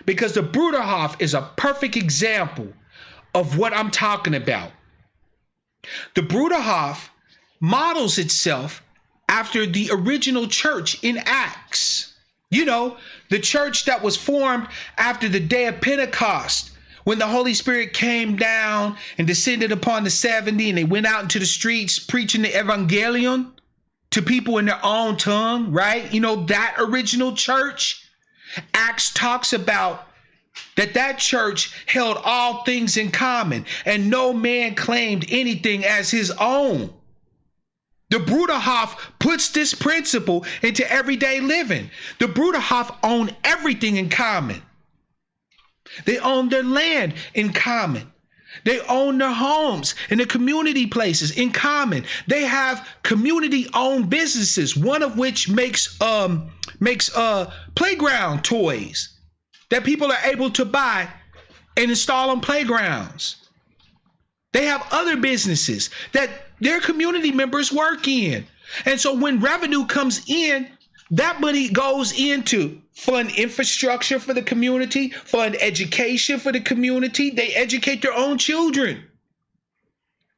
Because the Bruderhof is a perfect example of what I'm talking about. The Bruderhof models itself after the original church in Acts. You know, the church that was formed after the day of Pentecost, when the Holy Spirit came down and descended upon the 70 and they went out into the streets preaching the evangelion to people in their own tongue, right? You know, that original church. Acts talks about that church held all things in common and no man claimed anything as his own. The Bruderhof puts this principle into everyday living. The Bruderhof own everything in common. They own their land in common. They own their homes and the community places in common. They have community-owned businesses, one of which makes playground toys that people are able to buy and install on playgrounds. They have other businesses that their community members work in. And so when revenue comes in, that money goes into fund infrastructure for the community, fund education for the community. They educate their own children.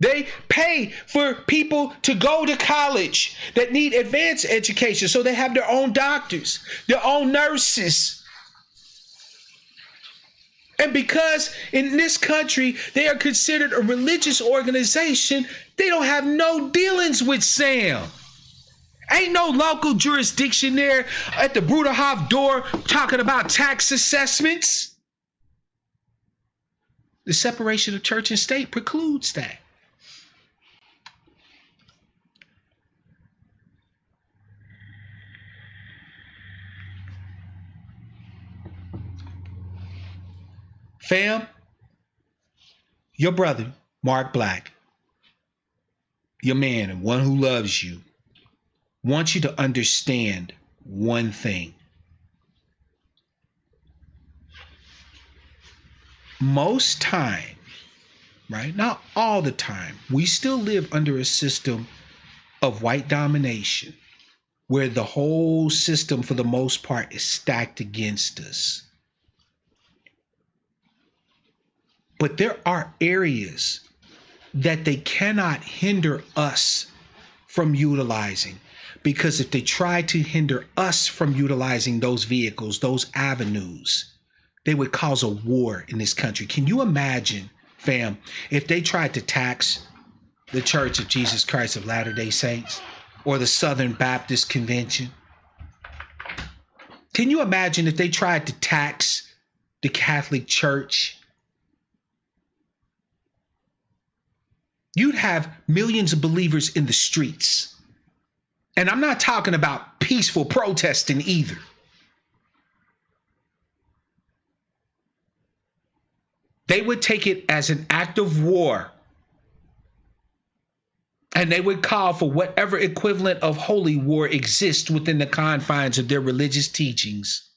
They pay for people to go to college that need advanced education. So they have their own doctors, their own nurses. And because in this country, they are considered a religious organization, they don't have no dealings with Sam. Ain't no local jurisdiction there at the Bruderhof door talking about tax assessments. The separation of church and state precludes that. Fam, your brother, Mark Black, your man and one who loves you, wants you to understand one thing. Most time, right? Not all the time. We still live under a system of white domination where the whole system, for the most part, is stacked against us. But there are areas that they cannot hinder us from utilizing, because if they try to hinder us from utilizing those vehicles, those avenues, they would cause a war in this country. Can you imagine, fam, if they tried to tax the Church of Jesus Christ of Latter-day Saints or the Southern Baptist Convention? Can you imagine if they tried to tax the Catholic Church? You'd have millions of believers in the streets. And I'm not talking about peaceful protesting either. They would take it as an act of war. And they would call for whatever equivalent of holy war exists within the confines of their religious teachings.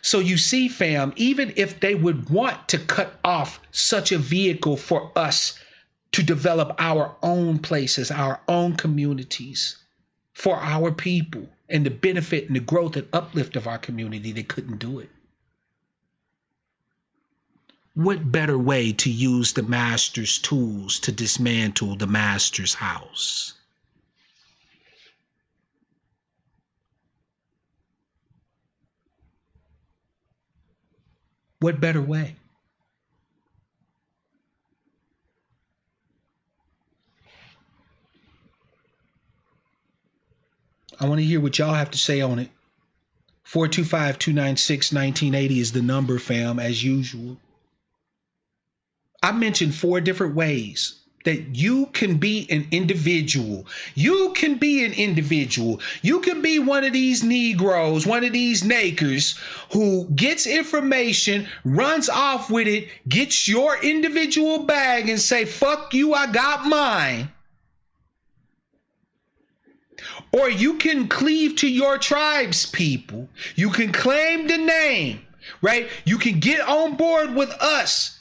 So you see, fam, even if they would want to cut off such a vehicle for us to develop our own places, our own communities, for our people, and the benefit and the growth and uplift of our community, they couldn't do it. What better way to use the master's tools to dismantle the master's house? What better way? I want to hear what y'all have to say on it. 425-296-1980 is the number, fam, as usual. I mentioned 4 different ways that you can be an individual. You can be an individual. You can be one of these Negroes, one of these nakers who gets information, runs off with it, gets your individual bag and say, fuck you, I got mine. Or you can cleave to your tribe's people. You can claim the name, right? You can get on board with us.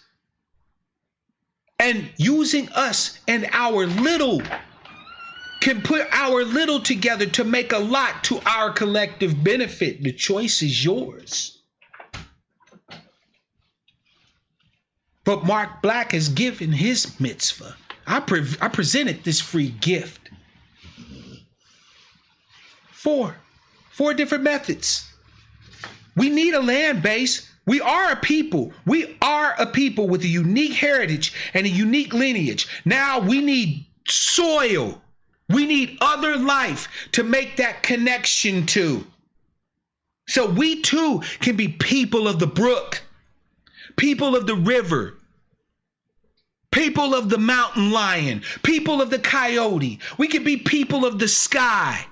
And using us and our little can put our little together to make a lot to our collective benefit. The choice is yours. But Mark Black has given his mitzvah. I presented this free gift. 4 different methods. We need a land base. We are a people. We are a people with a unique heritage and a unique lineage. Now we need soil. We need other life to make that connection to. So we too can be people of the brook, people of the river, people of the mountain lion, people of the coyote. We can be people of the sky.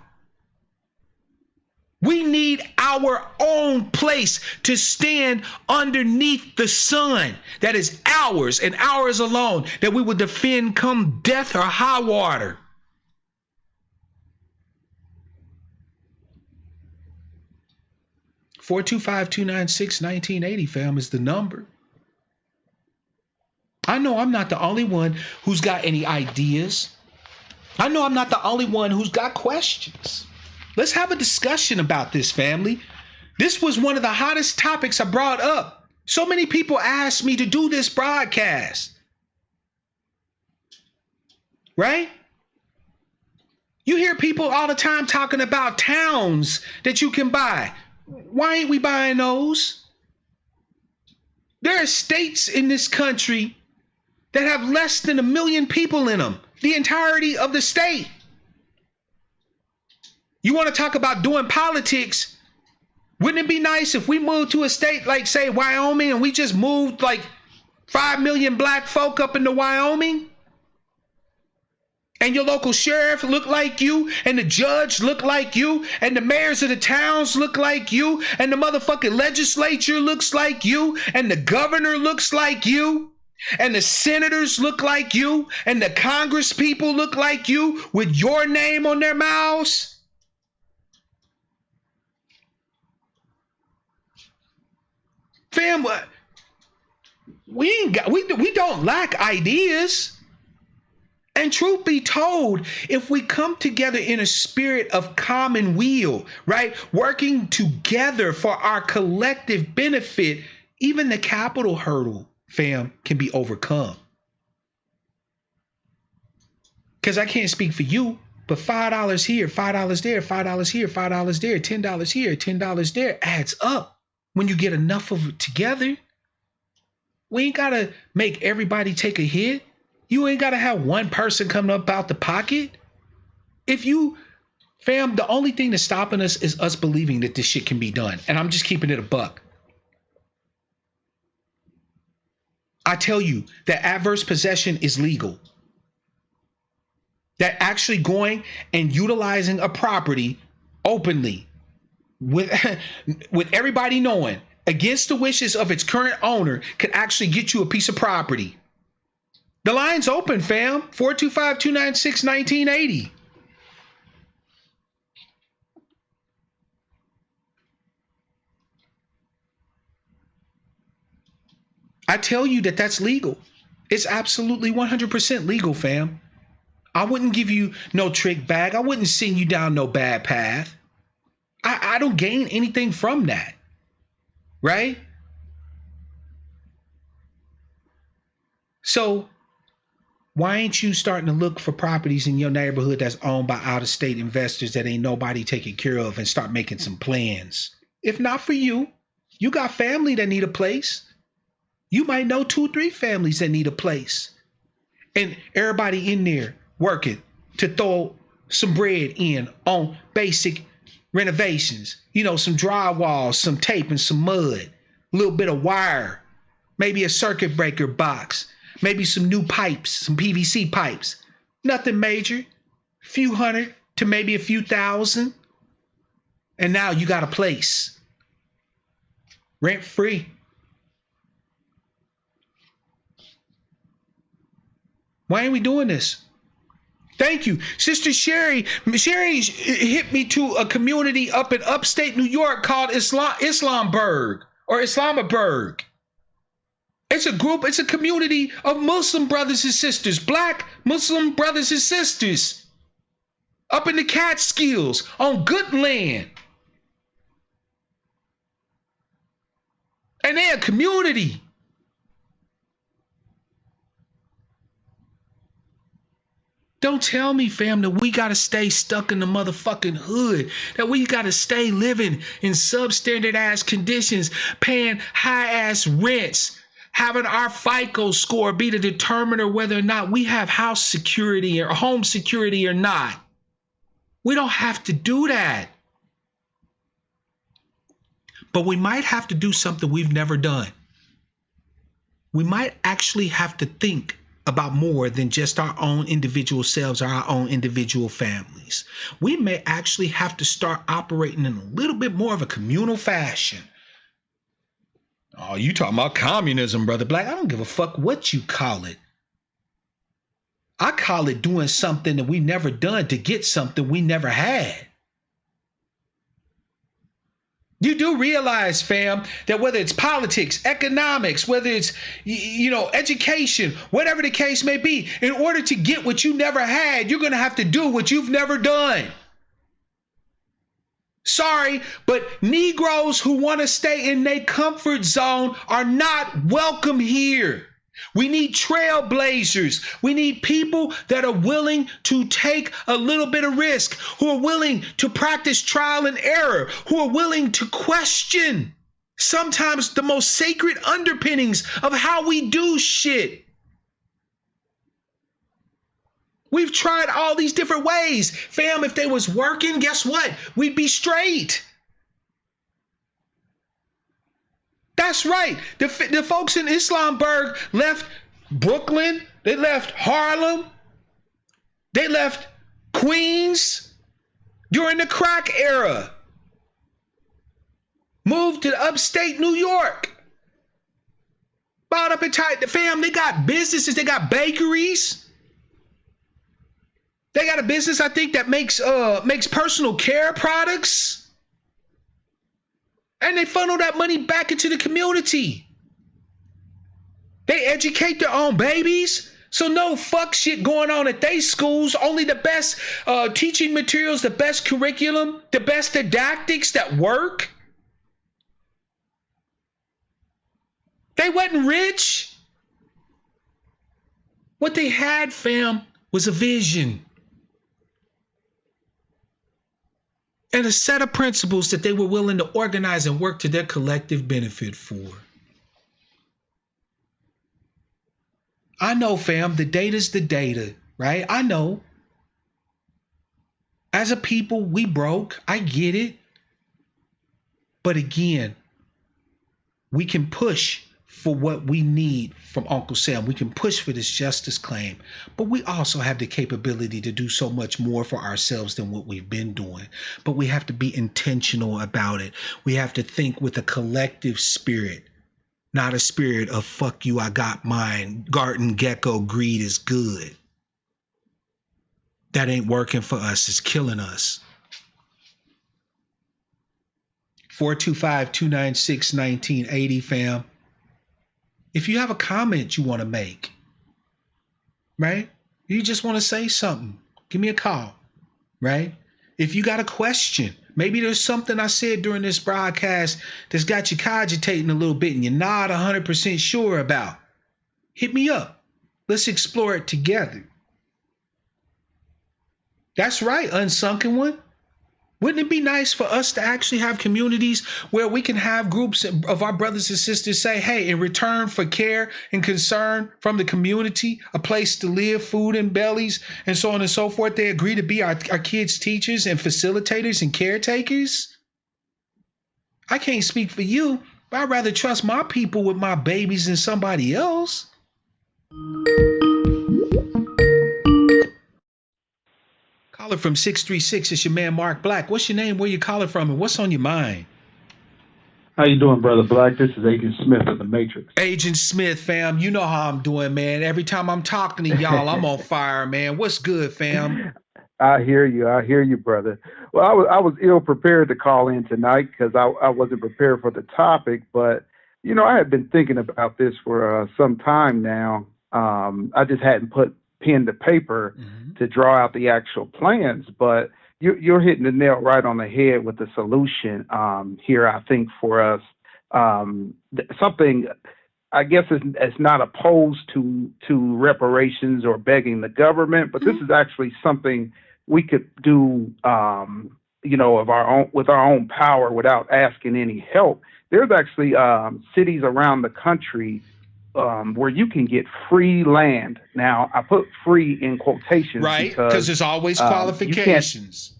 We need our own place to stand underneath the sun that is ours and ours alone, that we will defend come death or high water. (425-296-1980) fam, is the number. I know I'm not the only one who's got any ideas. I know I'm not the only one who's got questions. Let's have a discussion about this, family. This was one of the hottest topics I brought up. So many people asked me to do this broadcast. Right? You hear people all the time talking about towns that you can buy. Why ain't we buying those? There are states in this country that have less than 1 million people in them. The entirety of the state. You want to talk about doing politics? Wouldn't it be nice if we moved to a state like, say, Wyoming, and we just moved like 5 million black folk up into Wyoming? And your local sheriff look like you, and the judge look like you, and the mayors of the towns look like you, and the motherfucking legislature looks like you, and the governor looks like you, and the senators look like you, and the Congress people look like you with your name on their mouths? Fam, we don't lack ideas. And truth be told, if we come together in a spirit of common weal, right, working together for our collective benefit, even the capital hurdle, fam, can be overcome. Because I can't speak for you, but $5 here, $5 there, $5 here, $5 there, $10 here, $10 there adds up. When you get enough of it together, we ain't got to make everybody take a hit. You ain't got to have one person coming up out the pocket. Fam, the only thing that's stopping us is us believing that this shit can be done. And I'm just keeping it a buck. I tell you that adverse possession is legal. That actually going and utilizing a property openly with everybody knowing against the wishes of its current owner could actually get you a piece of property. The line's open, fam. 425-296-1980. I tell you that that's legal. It's absolutely 100% legal, fam. I wouldn't give you no trick bag. I wouldn't send you down no bad path. I don't gain anything from that, right? So why ain't you starting to look for properties in your neighborhood that's owned by out-of-state investors that ain't nobody taking care of and start making some plans? If not for you, you got family that need a place. You might know 2-3 families that need a place. And everybody in there working to throw some bread in on basic renovations. You know, some drywall, some tape, and some mud. A little bit of wire. Maybe a circuit breaker box. Maybe some new pipes, some PVC pipes. Nothing major. Few hundred to maybe a few thousand. And now you got a place. Rent free. Why ain't we doing this? Thank you. Sister Sherry. Sherry hit me to a community up in upstate New York called Islamberg or Islamabad. It's a group, it's a community of Muslim brothers and sisters, black Muslim brothers and sisters up in the Catskills on good land. And they're a community. Don't tell me, fam, that we got to stay stuck in the motherfucking hood, that we got to stay living in substandard ass conditions, paying high ass rents, having our FICO score be the determiner whether or not we have house security or home security or not. We don't have to do that. But we might have to do something we've never done. We might actually have to think about more than just our own individual selves or our own individual families. We may actually have to start operating in a little bit more of a communal fashion. Oh, you talking about communism, Brother Black? I don't give a fuck what you call it. I call it doing something that we never done to get something we never had. You do realize, fam, that whether it's politics, economics, whether it's, education, whatever the case may be, in order to get what you never had, you're going to have to do what you've never done. Sorry, but Negroes who want to stay in their comfort zone are not welcome here. We need trailblazers. We need people that are willing to take a little bit of risk, who are willing to practice trial and error, who are willing to question sometimes the most sacred underpinnings of how we do shit. We've tried all these different ways. Fam, if they was working, guess what? We'd be straight. That's right. The folks in Islamberg left Brooklyn. They left Harlem. They left Queens during the crack era. Moved to upstate New York. Bought up and tight. The fam, they got businesses. They got bakeries. They got a business, I think, that makes personal care products. And they funnel that money back into the community. They educate their own babies. So no fuck shit going on at they schools. Only the best teaching materials, the best curriculum, the best didactics that work. They wasn't rich. What they had, fam, was a vision. And a set of principles that they were willing to organize and work to their collective benefit for. I know, fam, the data's the data, right? I know. As a people, we broke. I get it. But again, we can push for what we need from Uncle Sam. We can push for this justice claim, but we also have the capability to do so much more for ourselves than what we've been doing. But we have to be intentional about it. We have to think with a collective spirit, not a spirit of fuck you, I got mine, garden gecko greed is good. That ain't working for us. It's killing us. 425-296-1980, fam. If you have a comment you want to make, right? You just want to say something, give me a call, right? If you got a question, maybe there's something I said during this broadcast that's got you cogitating a little bit and you're not 100% sure about, hit me up. Let's explore it together. That's right, Unsunken One. Wouldn't it be nice for us to actually have communities where we can have groups of our brothers and sisters say, hey, in return for care and concern from the community, a place to live, food and bellies, and so on and so forth, they agree to be our kids' teachers and facilitators and caretakers? I can't speak for you, but I'd rather trust my people with my babies than somebody else. Caller from 636, it's your man Mark Black. What's your name, where you calling from, and what's on your mind? How you doing, Brother Black? This is Agent Smith of the Matrix. Agent Smith, fam. You know how I'm doing, man. Every time I'm talking to y'all, I'm on fire, man. What's good, fam? I hear you, brother. Well, I was ill prepared to call in tonight because I wasn't prepared for the topic, but I had been thinking about this for some time now. I just hadn't put pen to paper to draw out the actual plans, but you're hitting the nail right on the head with the solution here, I think, for us. Something, I guess, it's not opposed to reparations or begging the government, but this is actually something we could do, of our own, with our own power without asking any help. There's actually cities around the country where you can get free land. Now, I put free in quotations, right? Because there's always qualifications.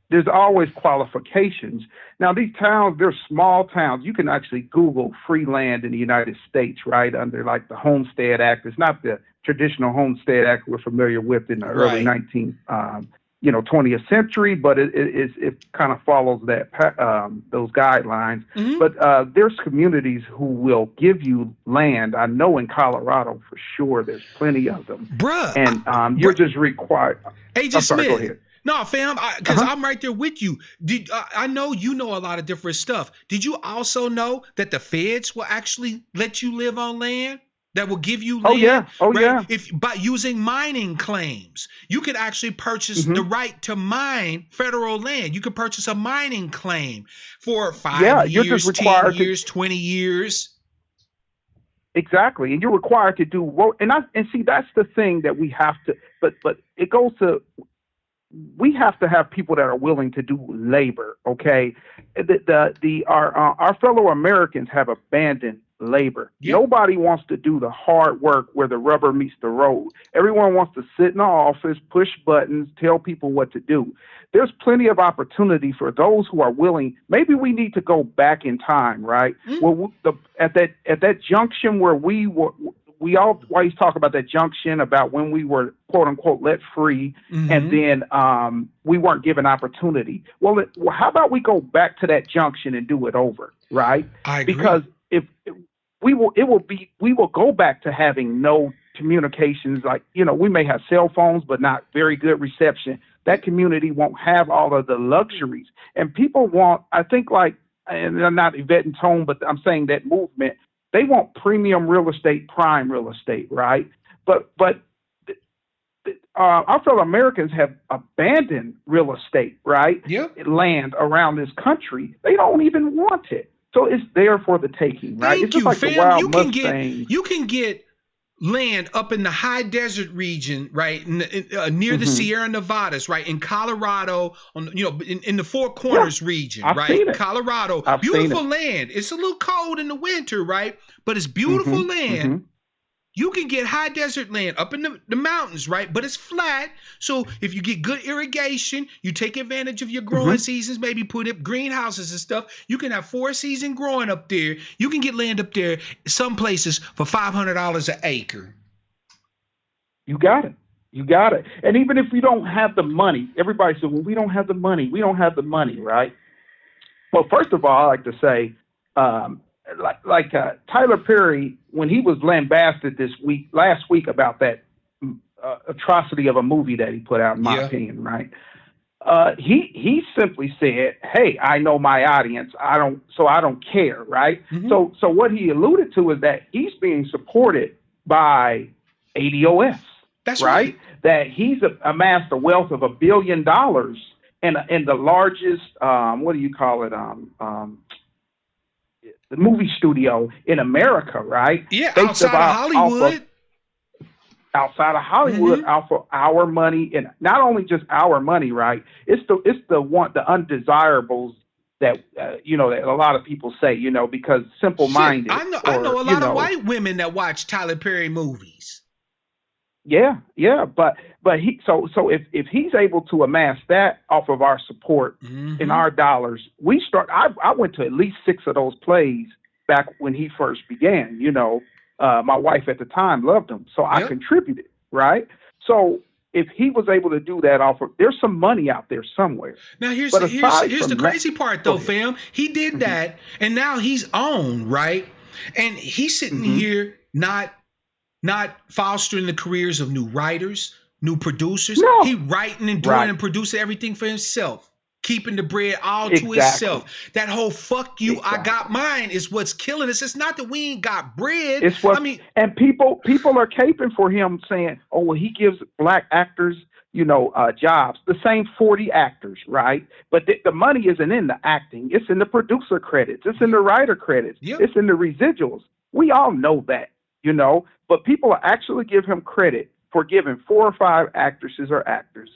There's always qualifications. Now, these towns, they're small towns. You can actually Google free land in the United States, right, under like the Homestead Act. It's not the traditional Homestead Act we're familiar with in the early 20th century, but it kind of follows that those guidelines. But there's communities who will give you land. I know in Colorado for sure there's plenty of them. Bruh. And you're just required. Agent Smith. Go ahead. No, fam, because I'm right there with you. I know you know a lot of different stuff. Did you also know that the feds will actually let you live on land? That will give you land. Yeah. If by using mining claims, you could actually purchase the right to mine federal land. You could purchase a mining claim for 5 years, 10 years, 20 years. Exactly, and you're required to do. And see, that's the thing that we have to. But it goes to. We have to have people that are willing to do labor. Okay, our fellow Americans have abandoned labor. Yep. Nobody wants to do the hard work where the rubber meets the road. Everyone wants to sit in the office, push buttons, tell people what to do. There's plenty of opportunity for those who are willing. Maybe we need to go back in time, right? Well, at that junction where we always talk about that junction about when we were quote unquote let free, and then we weren't given opportunity. Well, how about we go back to that junction and do it over, right? I agree. Because we will go back to having no communications. Like, we may have cell phones, but not very good reception. That community won't have all of the luxuries. And people want, I think, and I'm not Yvette and Tone, but I'm saying that movement, they want premium real estate, prime real estate, right? But our fellow Americans have abandoned real estate, right? Yep. Land around this country. They don't even want it. So it's there for the taking, right? Thank it's just you, like fam. the wild Mustangs. You can get land up in the high desert region, right, near the Sierra Nevadas, right, in Colorado, in the Four Corners region, right, Colorado. Beautiful land. It's a little cold in the winter, right, but it's beautiful land. You can get high desert land up in the mountains, right? But it's flat. So if you get good irrigation, you take advantage of your growing seasons, maybe put up greenhouses and stuff. You can have 4 seasons growing up there. You can get land up there, some places, for $500 an acre. You got it. And even if you don't have the money, everybody says, well, we don't have the money. We don't have the money, right? Well, first of all, I like to say, Tyler Perry, when he was lambasted last week about that atrocity of a movie that he put out, in my opinion, right? He simply said, "Hey, I know my audience. I don't care." Right. Mm-hmm. So what he alluded to is that he's being supported by ADOS. That's right. That he's amassed a wealth of $1 billion in the largest what do you call it the movie studio in America. Right. Yeah, Based outside of Hollywood. Outside of Hollywood, Mm-hmm. out for our money, and not only just our money, right? It's the undesirables that that a lot of people say, because simple Shit, minded I know or a lot of white women that watch Tyler Perry movies. yeah, but if he's able to amass that off of our support Mm-hmm. in our dollars, I went to at least 6 of those plays back when he first began. My wife at the time loved him, so I Yep. contributed, right? So if he was able to do that there's some money out there somewhere. Now here's But here's aside here's the from crazy that, part go though, ahead. fam. He did that, and now he's on, right? And he's sitting Mhm. here not fostering the careers of new writers, new producers. No. He writing and doing Right. and producing everything for himself, keeping the bread all to Exactly. himself. That whole "fuck you, I Exactly. got mine" is what's killing us. It's not that we ain't got bread. It's what I mean, and people are caping for him, saying, "Oh, well, he gives black actors, jobs." The same 40 actors, right? But the money isn't in the acting; it's in the producer credits, it's in the writer credits, Yep. it's in the residuals. We all know that, But people actually give him credit for giving 4 or 5 actresses or actors,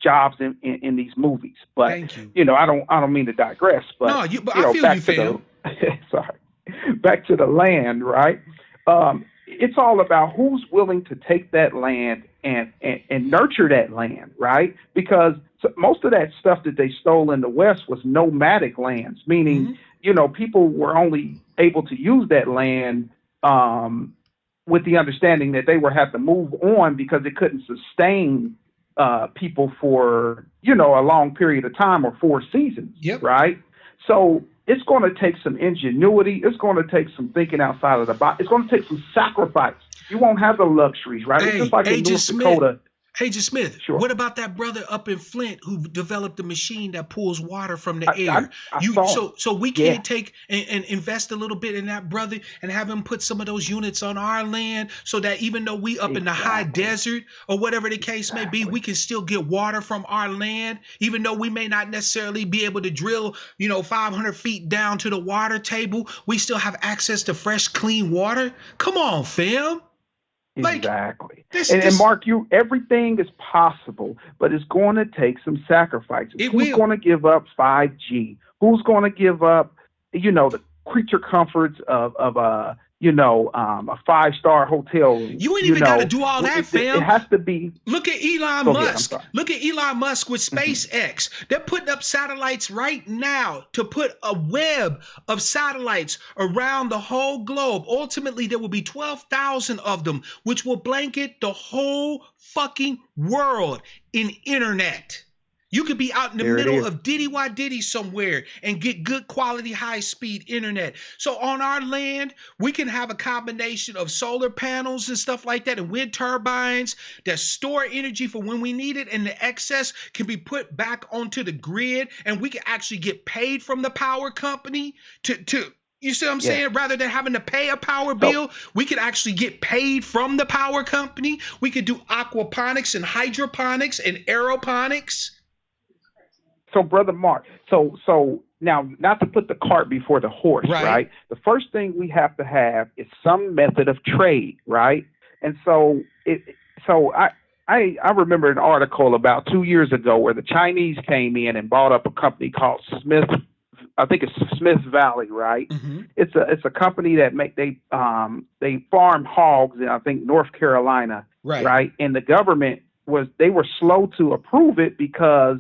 jobs in these movies. But thank you. I don't mean to digress, but No, but I feel back you, to fam. back to the land, right? It's all about who's willing to take that land and nurture that land, right? Because most of that stuff that they stole in the West was nomadic lands, meaning, people were only able to use that land with the understanding that they would have to move on because it couldn't sustain people for, a long period of time or 4 seasons, Yep. right? So it's going to take some ingenuity. It's going to take some thinking outside of the box. It's going to take some sacrifice. You won't have the luxuries, right? It's just like in North Dakota. Agent Smith, Sure. what about that brother up in Flint who developed a machine that pulls water from the air? I saw So we can't take and invest a little bit in that brother and have him put some of those units on our land so that even though we up in the high desert or whatever the case may be, we can still get water from our land, even though we may not necessarily be able to drill, 500 feet down to the water table. We still have access to fresh, clean water. Come on, fam. Exactly. And Mark, everything is possible, but it's going to take some sacrifices. Who's going to give up 5G? Who's going to give up, the creature comforts of a 5-star hotel room? You ain't even got to do all that, fam. It has to be. Look at Elon Musk. Look at Elon Musk with SpaceX. They're putting up satellites right now to put a web of satellites around the whole globe. Ultimately, there will be 12,000 of them, which will blanket the whole fucking world in internet. You could be out in the middle of Diddy Why Diddy somewhere and get good quality high speed internet. So on our land, we can have a combination of solar panels and stuff like that and wind turbines that store energy for when we need it, and the excess can be put back onto the grid, and we can actually get paid from the power company to you see what I'm saying? Rather than having to pay a power bill, we could actually get paid from the power company. We could do aquaponics and hydroponics and aeroponics. So, Brother Mark, so now, not to put the cart before the horse, right? The first thing we have to have is some method of trade, right? And so I remember an article about 2 years ago where the Chinese came in and bought up a company called Smith. I think it's Smith Valley, right? Mm-hmm. It's a company that they farm hogs in, I think, North Carolina, right? And the government were slow to approve it because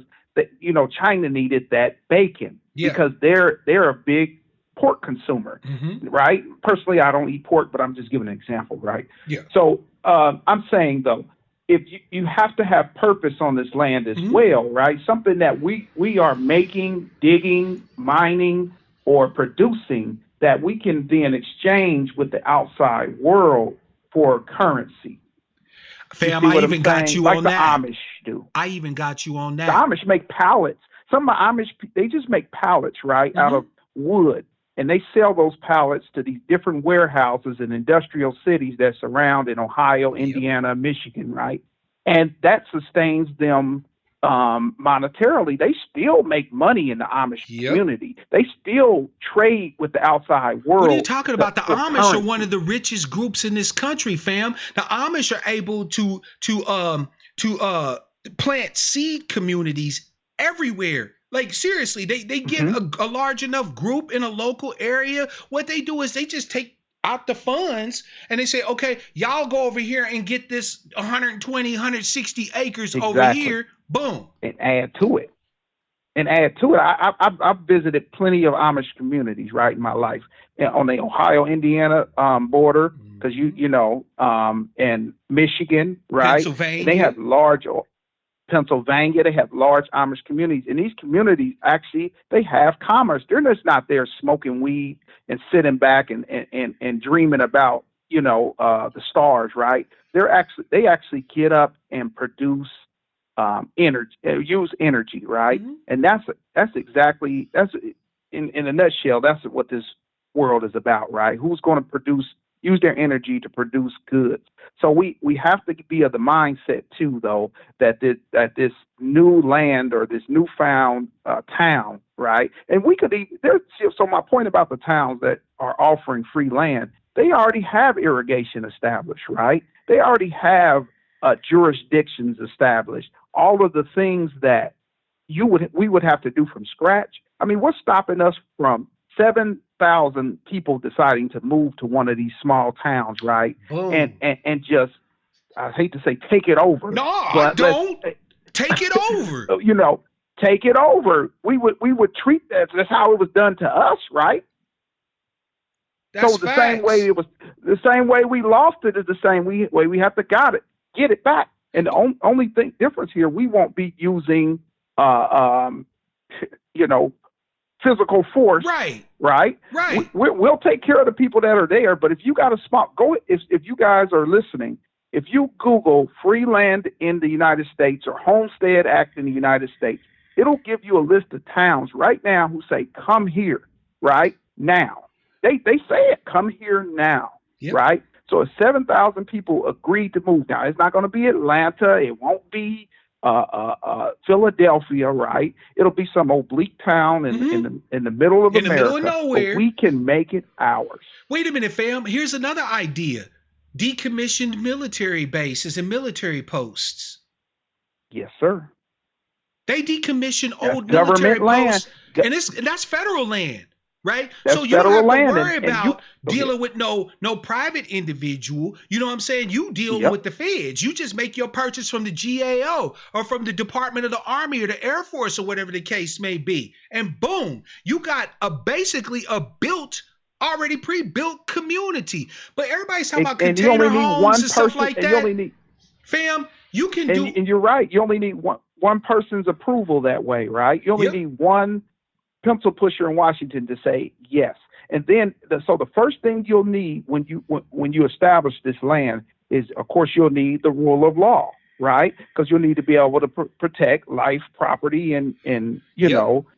China needed that bacon because they're a big pork consumer, right? Personally, I don't eat pork, but I'm just giving an example, right? Yeah. So I'm saying though, if you have to have purpose on this land as well, right? Something that we are making, digging, mining, or producing that we can then exchange with the outside world for currency. Fam, I even got you like on the that. Amish do. I even got you on The that. Amish make pallets. Some of the Amish, they just make pallets, right, out of wood. And they sell those pallets to these different warehouses in industrial cities that surround in Ohio, Indiana, Michigan, right? And that sustains them monetarily. They still make money in the Amish community. They still trade with the outside world. What are you talking about? The for Amish currency. are one of the richest groups in this country, fam. The Amish are able to plant seed communities everywhere. Like seriously, they get a large enough group in a local area. What they do is they just take out the funds and they say, okay, y'all go over here and get this 120, 160 acres over here. Boom. And add to it. I've visited plenty of Amish communities, right, in my life, on the Ohio-Indiana border, because and Michigan, right? Pennsylvania. And they have large Pennsylvania. They have large Amish communities, and these communities actually they have commerce. They're just not there smoking weed and sitting back and dreaming about the stars, right? They actually get up and produce energy, use energy, right? And that's in a nutshell, that's what this world is about, right? Who's going to use their energy to produce goods? So we have to be of the mindset too, though, that this new land or this newfound town, right? And we could so my point about the towns that are offering free land, they already have irrigation established, right? They already have jurisdictions established. All of the things that we would have to do from scratch. I mean, what's stopping us from 7,000 people deciding to move to one of these small towns, right? And just, I hate to say, take it over. No, I don't. Take it over. Take it over. We would treat that. That's how it was done to us, right? That's so the same way we lost it is the same way we have to get it back. And the only difference here, we won't be using, physical force. Right. We'll take care of the people that are there. But if you got a spot, if you guys are listening, if you Google free land in the United States or Homestead Act in the United States, it'll give you a list of towns right now who say, come here right now. They say it, come here now. Right. So if 7,000 people agreed to move, now it's not going to be Atlanta. It won't be Philadelphia, right? It'll be some oblique town in the middle of America. In the middle of nowhere. But we can make it ours. Wait a minute, fam. Here's another idea. Decommissioned military bases and military posts. Yes, sir. They decommission old military posts. And that's federal land. Right? So you don't have to worry about dealing with no private individual. You know what I'm saying? You deal with the feds. You just make your purchase from the GAO or from the Department of the Army or the Air Force or whatever the case may be. And boom, you got basically a already pre-built community. But everybody's talking about container homes and stuff like that. Fam, you can do. And you're right. You only need one person's approval that way, right? You only need one pencil pusher in Washington to say yes. And then so the first thing you'll need when you establish this land is, of course, you'll need the rule of law, right? Because you'll need to be able to protect life, property, and the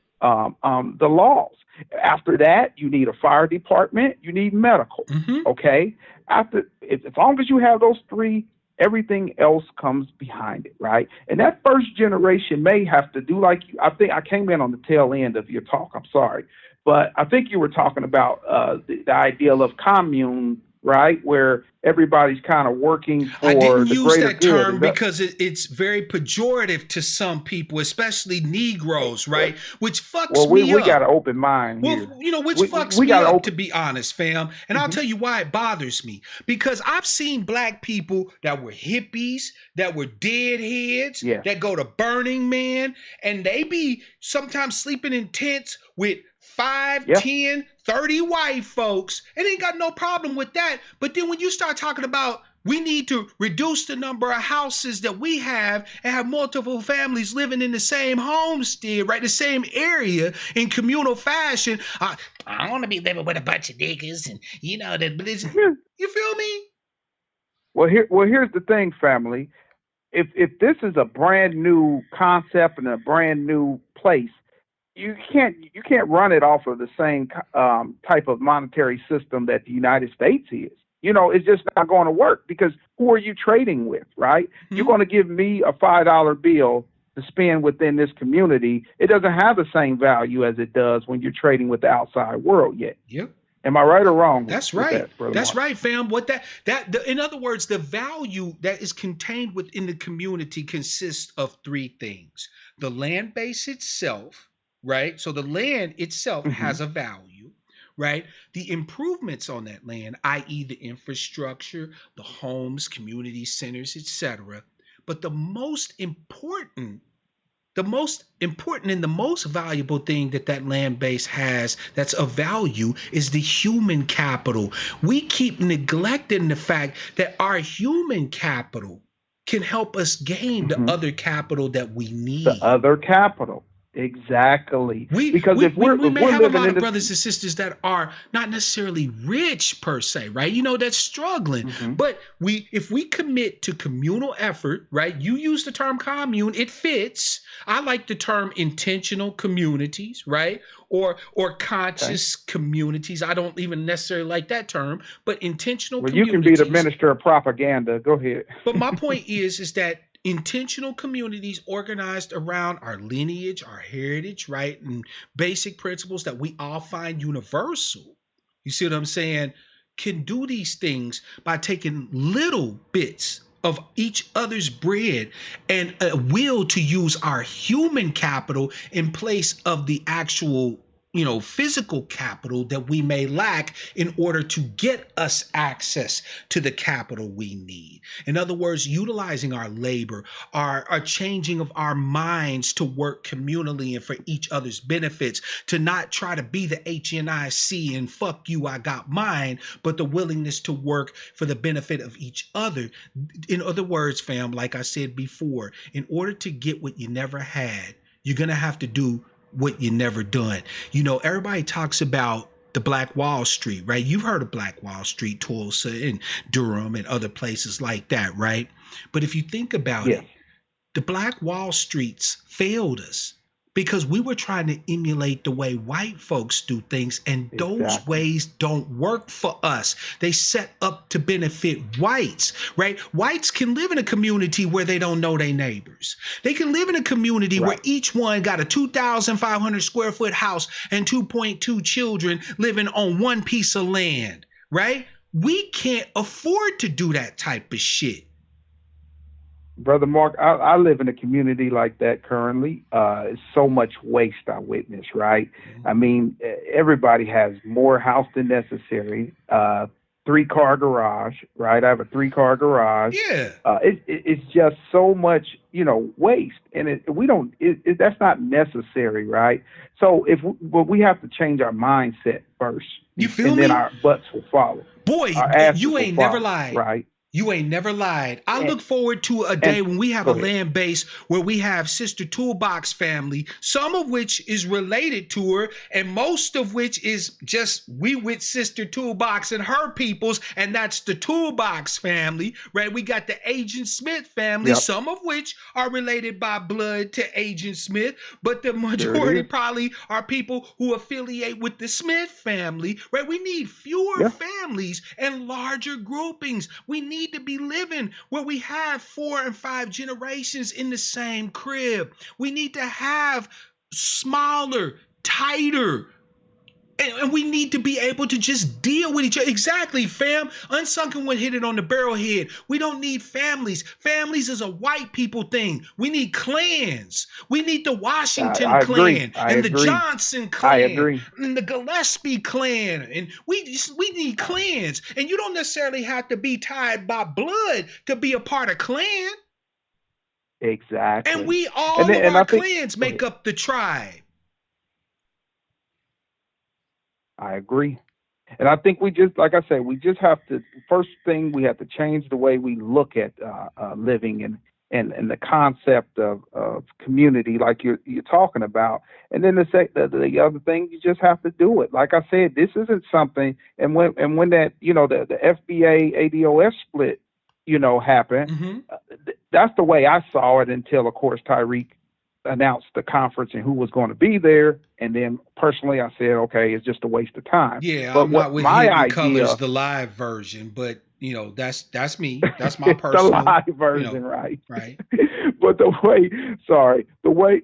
laws. After that, you need a fire department, you need medical. Okay. As long as you have those three, everything else comes behind it, right? And that first generation may have to do like you. I think I came in on the tail end of your talk. I'm sorry. But I think you were talking about the ideal of commune, right? Where everybody's kind of working for I didn't the use greater that good. term because it's very pejorative to some people, especially Negroes, right? Which fucks me up. We got an open mind here. Which fucks me up, to be honest, fam. And I'll tell you why it bothers me. Because I've seen black people that were hippies, that were deadheads, that go to Burning Man, and they be sometimes sleeping in tents with 5, 10, 30 white folks, and ain't got no problem with that. But then when you start talking about we need to reduce the number of houses that we have and have multiple families living in the same homestead, right? The same area in communal fashion. I don't want to be living with a bunch of niggas and you feel me? Well, here's the thing, family. if this is a brand new concept and a brand new place, you can't run it off of the same type of monetary system that the United States is. It's just not going to work because who are you trading with, right? You're Hmm. going to give me a $5 bill to spend within this community. It doesn't have the same value as it does when you're trading with the outside world yet. Yep. Am I right or wrong That's with right. that, Brother That's Mark? right, fam. In other words, the value that is contained within the community consists of three things: the land base itself, right? So the land itself Hmm. has a value, right? The improvements on that land, i.e., the infrastructure, the homes, community centers, etc. But the most important and the most valuable thing that land base has that's of value is the human capital. We keep neglecting the fact that our human capital can help us gain the Hmm. other capital that we The need. other capital, exactly. we Because we if we, we're we if may we're have a living lot in of this, brothers and sisters that are not necessarily rich per se, right? That's struggling. hmm But if we commit to communal effort, right? You use the term commune, it fits. I like the term intentional communities, right? Or okay. conscious communities. I don't even necessarily like that term, but intentional Well, you can be the communities. minister of propaganda. Go ahead. But my point is that intentional communities organized around our lineage, our heritage, right? And basic principles that we all find universal. You see what I'm saying? Can do these things by taking little bits of each other's bread and a will to use our human capital in place of the actual physical capital that we may lack in order to get us access to the capital we need. In other words, utilizing our labor, our changing of our minds to work communally and for each other's benefits, to not try to be the HNIC and fuck you, I got mine, but the willingness to work for the benefit of each other. In other words, fam, like I said before, in order to get what you never had, you're going to have to do what you never done. Everybody talks about the Black Wall Street, right? You've heard of Black Wall Street, Tulsa and Durham and other places like that, right? But if you think about Yes, it, the Black Wall Streets failed us because we were trying to emulate the way white folks do things, and those exactly. ways don't work for us. They set up to benefit whites, right? Whites can live in a community where they don't know their neighbors. They can live in a community where Right. each one got a 2,500 square foot house and 2.2 children living on one piece of land, right? We can't afford to do that type of shit. Brother Mark, I live in a community like that currently. It's so much waste I witness, right? I mean, everybody has more house than necessary. Three-car garage, right? I have a three-car garage. Yeah. It's just so much, waste, and we don't. That's not necessary, right? So but we have to change our mindset first, You feel and then me? our butts will follow. Boy, Our asses you will ain't never follow, lied. right? You ain't never lied. I And look forward to a day and when we have a go ahead. land base where we have Sister Toolbox family, some of which is related to her, and most of which is just we with Sister Toolbox and her peoples, and that's the Toolbox family, right? We got the Agent Smith family, Yep, some of which are related by blood to Agent Smith, but the sure it majority is. probably are people who affiliate with the Smith family, right? We need fewer Yeah. families and larger groupings. We need to be living where we have 4 and 5 generations in the same crib. We need to have smaller, tighter, and we need to be able to just deal with each other. Exactly, fam. Unsunken one hit it on the barrel head. We don't need families. Families is a white people thing. We need clans. We need the Washington I agree. clan I and the agree. Johnson I clan agree. and the Gillespie clan. And we need clans. And you don't necessarily have to be tied by blood to be a part of clan. And Exactly. we And all then, of and our I think, clans go make ahead. up the tribe. I agree. And I think we just, like I said, we just have to, first thing, we have to change the way we look at living and the concept of community, like you're talking about. And then the other thing, you just have to do it. Like I said, this isn't something. And when that the FBA ADOS split happened, Mm-hmm. uh, that's the way I saw it until, of course, Tyreek announced the conference and who was going to be there. And then personally, I said, okay, it's just a waste of time. Yeah, But I'm not what with my Hidden Colors, idea, the live version, but that's me. That's my the personal, live version, right? right? But the way, sorry, the way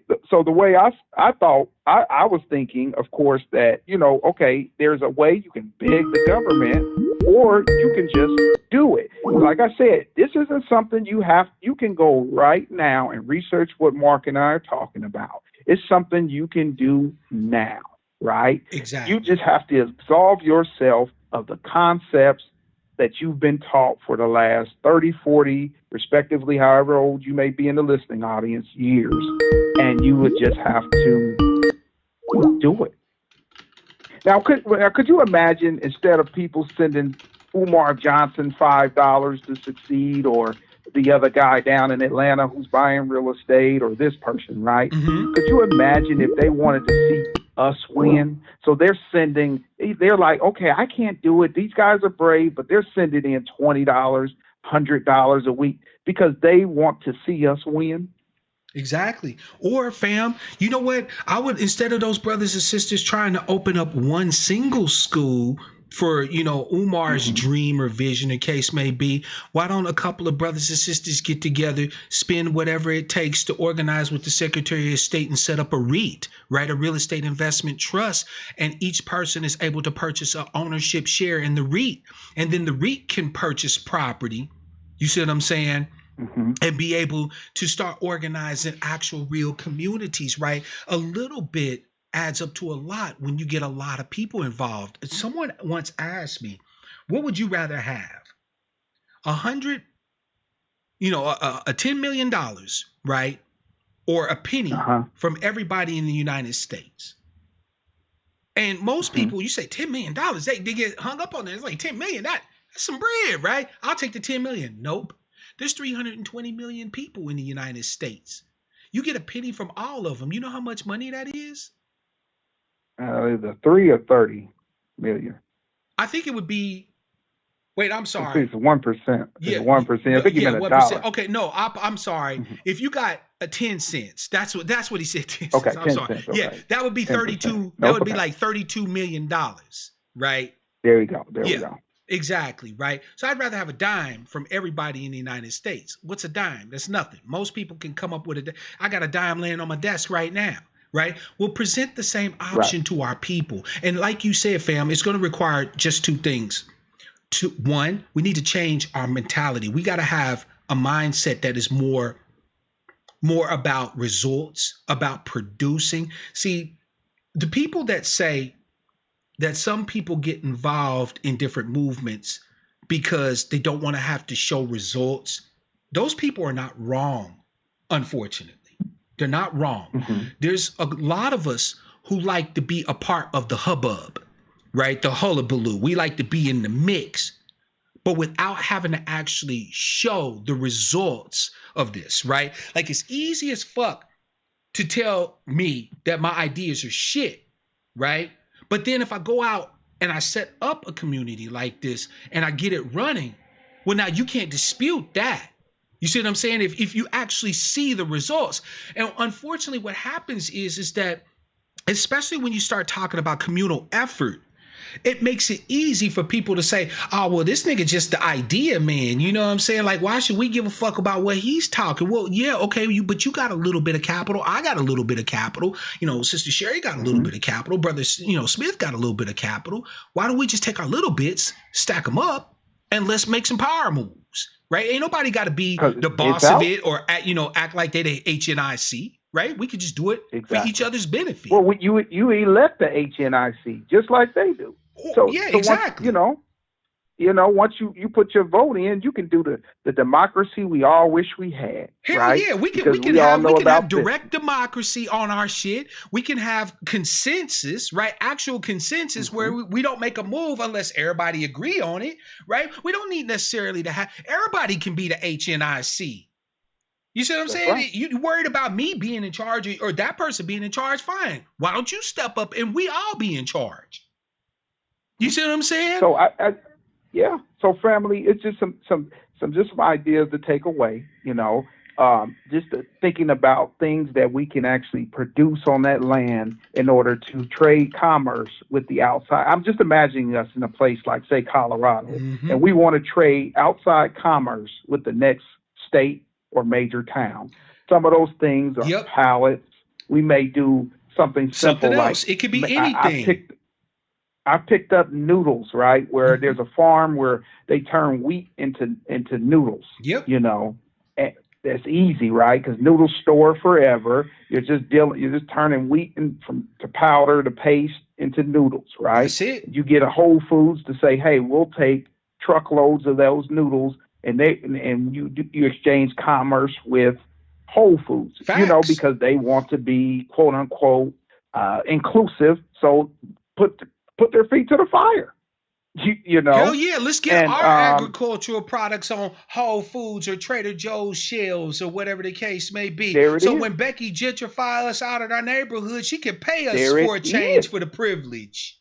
I thought, I was thinking, of course, that, okay, there's a way you can beg the government, or you can just do it. Like I said, this isn't something you can go right now and research what Mark and I are talking about. It's something you can do now, right? You Exactly. just have to absolve yourself of the concepts that you've been taught for the last 30, 40, respectively, however old you may be in the listening audience, years. And you would just have to do it. Now, could you imagine, instead of people sending Umar Johnson $5 to succeed, or the other guy down in Atlanta who's buying real estate, or this person, right? Mm-hmm. Could you imagine if they wanted to see us win? So they're like, okay, I can't do it. These guys are brave, but they're sending in $20, $100 a week because they want to see us win. Exactly. Or fam, you know what? I would, instead of those brothers and sisters trying to open up one single school for, Umar's Mm-hmm. dream or vision, or case may be, why don't a couple of brothers and sisters get together, spend whatever it takes to organize with the Secretary of State and set up a REIT, right? A real estate investment trust. And each person is able to purchase an ownership share in the REIT. And then the REIT can purchase property. You see what I'm saying? Mm-hmm. And be able to start organizing actual real communities, right? A little bit adds up to a lot when you get a lot of people involved. Someone once asked me, what would you rather have? 100, a $10 million, right? Or a penny Uh-huh. from everybody in the United States. And most Mm-hmm. people, you say $10 million, they get hung up on that. It's like 10 million, that's some bread, right? I'll take the 10 million. Nope. There's 320 million people in the United States. You get a penny from all of them. You know how much money that is? Either 3 or 30 million. I think it would be, wait, I'm sorry. It's 1%. It's Yeah, 1%. I think you yeah, meant a 1%. dollar. Okay, no, I'm sorry. Mm-hmm. If you got a 10 cents, that's what he said. 10 Okay, cents. I'm 10 sorry. cents. Yeah, Okay. that would be 32. 10%. That No, would be okay. like $32 million, right? There we go. There we Yeah, go. exactly, right? So I'd rather have a dime from everybody in the United States. What's a dime? That's nothing. Most people can come up with I got a dime laying on my desk right now, right? We'll present the same option Right. to our people. And like you said, fam, it's going to require just two things. One, we need to change our mentality. We got to have a mindset that is more about results, about producing. See, the people that say that some people get involved in different movements because they don't want to have to show results, those people are not wrong, unfortunately. They're not wrong. Mm-hmm. There's a lot of us who like to be a part of the hubbub, right? The hullabaloo. We like to be in the mix, but without having to actually show the results of this, right? Like, it's easy as fuck to tell me that my ideas are shit, right? But then if I go out and I set up a community like this and I get it running, well, now you can't dispute that. You see what I'm saying? If you actually see the results. And unfortunately, what happens is that, especially when you start talking about communal effort, it makes it easy for people to say, oh, well, this nigga just the idea man. You know what I'm saying? Like, why should we give a fuck about what he's talking? Well, yeah, okay, but you got a little bit of capital. I got a little bit of capital. Sister Sherry got a little bit of capital. Brother, Smith got a little bit of capital. Why don't we just take our little bits, stack them up, and let's make some power moves, right? Ain't nobody got to be the boss of it or act like they the HNIC. Right? We could just do it for each other's benefit. Well, you elect the HNIC just like they do. So yeah, so exactly. Once, once you put your vote in, you can do the democracy we all wish we had. Hell right? Yeah, we Because can have this. direct democracy on our shit. We can have consensus, right? Actual consensus where we don't make a move unless everybody agree on it, right? We don't need necessarily to have everybody can be the HNIC. You see what I'm saying? Right. You worried about me being in charge or that person being in charge? Fine. Why don't you step up and we all be in charge? You see what I'm saying? So yeah. So family, it's just some some ideas to take away. Just thinking about things that we can actually produce on that land in order to trade commerce with the outside. I'm just imagining us in a place like, say, Colorado, Mm-hmm. and we want to trade outside commerce with the next state or major town. Some of those things are Yep. pallets. We may do something Something simple like else. It could be I anything. picked up noodles, right? Where Mm-hmm. there's a farm where they turn wheat into noodles. Yep. And that's easy, right? Because noodles store forever. You're just turning wheat from to powder to paste into noodles, right? That's it. You get a Whole Foods to say, hey, we'll take truckloads of those noodles, and you exchange commerce with Whole Foods, Facts. because they want to be quote unquote inclusive. So put their feet to the fire, Hell yeah, let's get and our agricultural products on Whole Foods or Trader Joe's shelves or whatever the case may be. there it So is. when Becky gentrify us out of our neighborhood, she can pay us There it for a change is. for the privilege.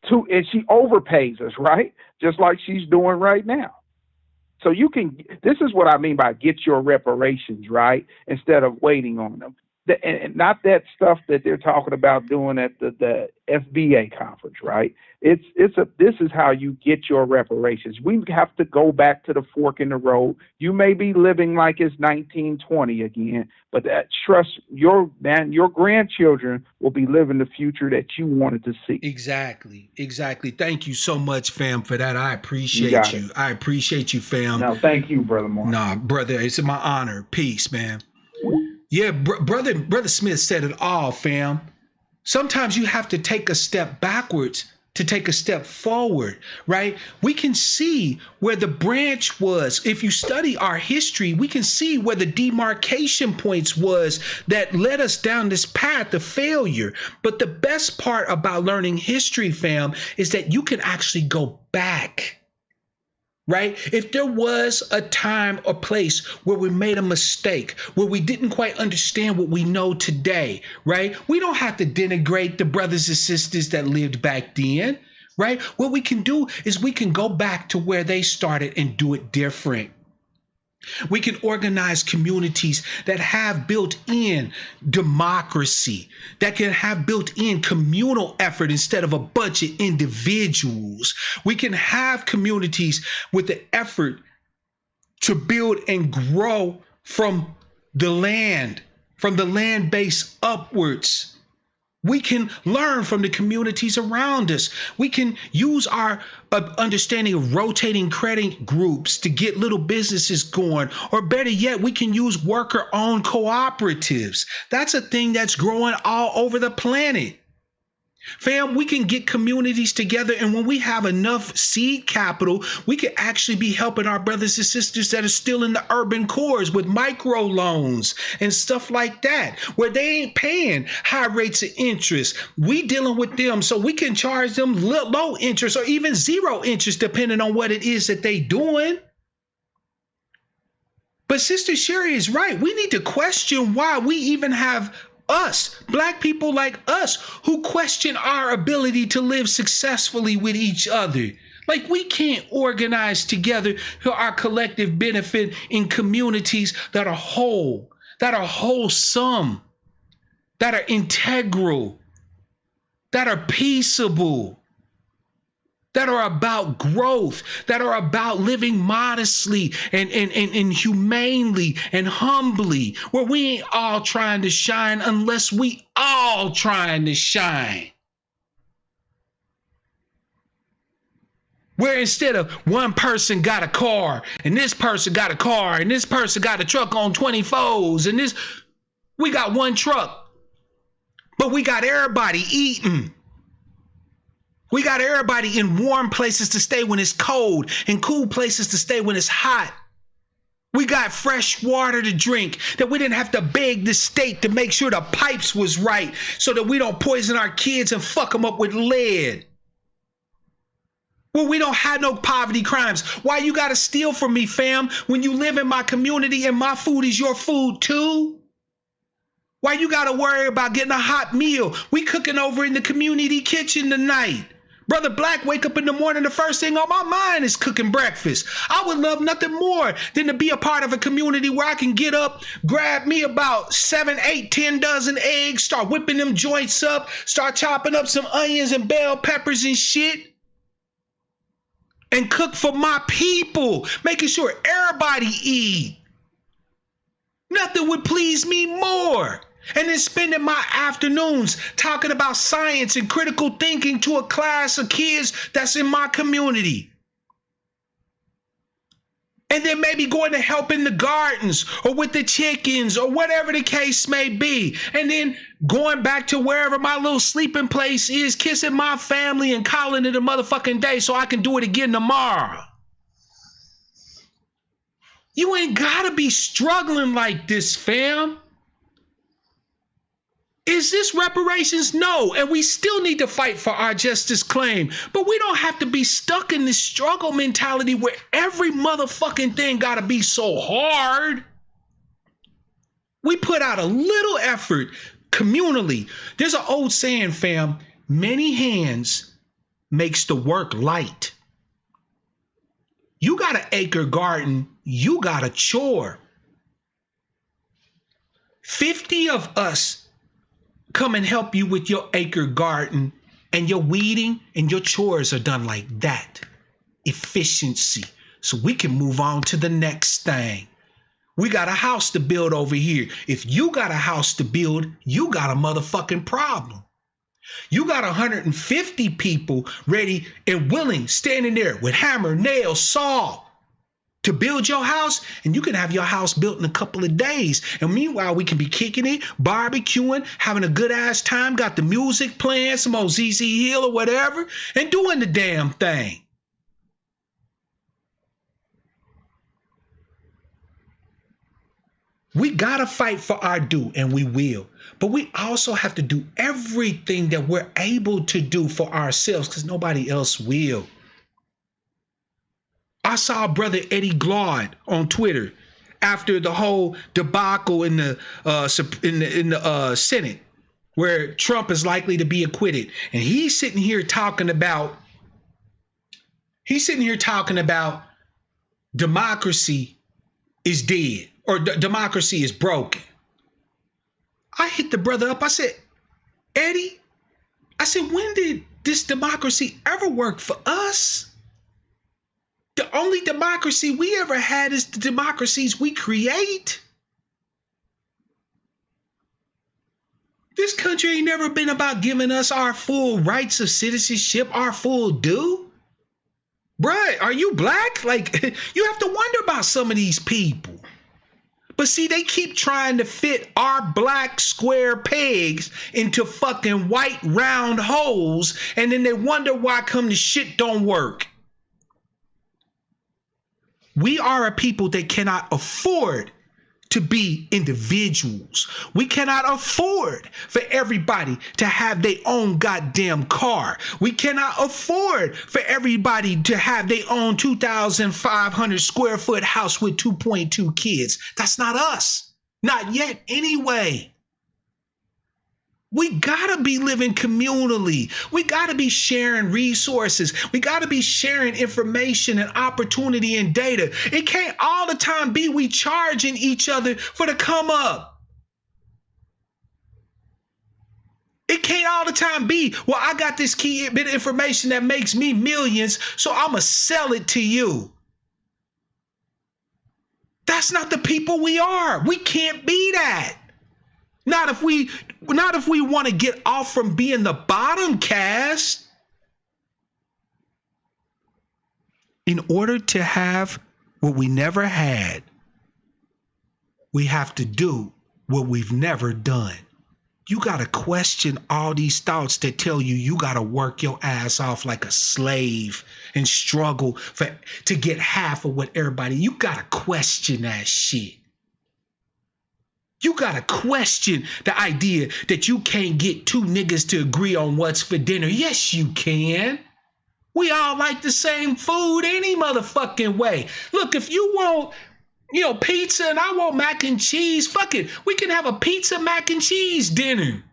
And she overpays us, right? Just like she's doing right now. So this is what I mean by get your reparations, right? Instead of waiting on them. And not that stuff that they're talking about doing at the FBA conference, right? This is how you get your reparations. We have to go back to the fork in the road. You may be living like it's 1920 again, but trust your grandchildren will be living the future that you wanted to see. Exactly. Thank you so much, fam, for that. I You appreciate got you. it. I appreciate you, fam. No, thank you, Brother Mark. Nah, brother, it's my honor. Peace, man. Yeah, brother Smith said it all, fam. Sometimes you have to take a step backwards to take a step forward, right? We can see where the branch was. If you study our history, we can see where the demarcation points was that led us down this path of failure. But the best part about learning history, fam, is that you can actually go back. Right? If there was a time or place where we made a mistake, where we didn't quite understand what we know today, right? We don't have to denigrate the brothers and sisters that lived back then, right? What we can do is we can go back to where they started and do it different. We can organize communities that have built-in democracy, that can have built-in communal effort instead of a bunch of individuals. We can have communities with the effort to build and grow from the land base upwards. We can learn from the communities around us. We can use our understanding of rotating credit groups to get little businesses going. Or better yet, we can use worker-owned cooperatives. That's a thing that's growing all over the planet. Fam, we can get communities together, and when we have enough seed capital, we can actually be helping our brothers and sisters that are still in the urban cores with micro loans and stuff like that, where they ain't paying high rates of interest. We dealing with them so we can charge them low interest or even zero interest, depending on what it is that they doing. But Sister Sherry is right. We need to question why we even have us, black people like us, who question our ability to live successfully with each other. Like, we can't organize together for our collective benefit in communities that are whole, that are wholesome, that are integral, that are peaceable, that are about growth, that are about living modestly and humanely and humbly, where we ain't all trying to shine unless we all trying to shine. Where instead of one person got a car and this person got a car and this person got a truck on 24s and we got one truck, but we got everybody eating. We got everybody in warm places to stay when it's cold and cool places to stay when it's hot. We got fresh water to drink, that we didn't have to beg the state to make sure the pipes was right so that we don't poison our kids and fuck them up with lead. Well, we don't have no poverty crimes. Why you gotta steal from me, fam, when you live in my community and my food is your food too? Why you gotta worry about getting a hot meal? We cooking over in the community kitchen tonight. Brother Black, wake up in the morning, the first thing on my mind is cooking breakfast. I would love nothing more than to be a part of a community where I can get up, grab me about 7, 8, 10 dozen eggs, start whipping them joints up, start chopping up some onions and bell peppers and shit, and cook for my people, making sure everybody eat. Nothing would please me more. And then spending my afternoons talking about science and critical thinking to a class of kids that's in my community. And then maybe going to help in the gardens or with the chickens or whatever the case may be. And then going back to wherever my little sleeping place is, kissing my family and calling it a motherfucking day so I can do it again tomorrow. You ain't gotta be struggling like this, fam. Is this reparations? No, and we still need to fight for our justice claim. But we don't have to be stuck in this struggle mentality where every motherfucking thing gotta be so hard. We put out a little effort communally. There's an old saying, fam, many hands makes the work light. You got an acre garden, you got a chore. 50 of us come and help you with your acre garden, and your weeding and your chores are done like that. Efficiency. So we can move on to the next thing. We got a house to build over here. If you got a house to build, you got a motherfucking problem. You got 150 people ready and willing, standing there with hammer, nail, saw to build your house, and you can have your house built in a couple of days. And meanwhile, we can be kicking it, barbecuing, having a good ass time, got the music playing, some old ZZ Hill or whatever, and doing the damn thing. We gotta fight for our due, and we will. But we also have to do everything that we're able to do for ourselves, because nobody else will. I saw brother Eddie Glaude on Twitter after the whole debacle in the Senate, where Trump is likely to be acquitted, and he's sitting here talking about democracy is dead, or democracy is broken. I hit the brother up. I said, Eddie, I said, when did this democracy ever work for us? The only democracy we ever had is the democracies we create. This country ain't never been about giving us our full rights of citizenship, our full due. Bruh, are you black? Like, you have to wonder about some of these people. But see, they keep trying to fit our black square pegs into fucking white round holes, and then they wonder why come the shit don't work. We are a people that cannot afford to be individuals. We cannot afford for everybody to have their own goddamn car. We cannot afford for everybody to have their own 2,500 square foot house with 2.2 kids. That's not us. Not yet anyway. We gotta be living communally. We gotta be sharing resources. We gotta be sharing information and opportunity and data. It can't all the time be we charging each other for the come up. It can't all the time be, well, I got this key bit of information that makes me millions, so I'ma sell it to you. That's not the people we are. We can't be that. Not if we want to get off from being the bottom caste. In order to have what we never had, we have to do what we've never done. You got to question all these thoughts that tell you you got to work your ass off like a slave and struggle to get half of what everybody. You got to question that shit. You gotta question the idea that you can't get two niggas to agree on what's for dinner. Yes, you can. We all like the same food any motherfucking way. Look, if you want, pizza and I want mac and cheese, fuck it. We can have a pizza, mac and cheese dinner.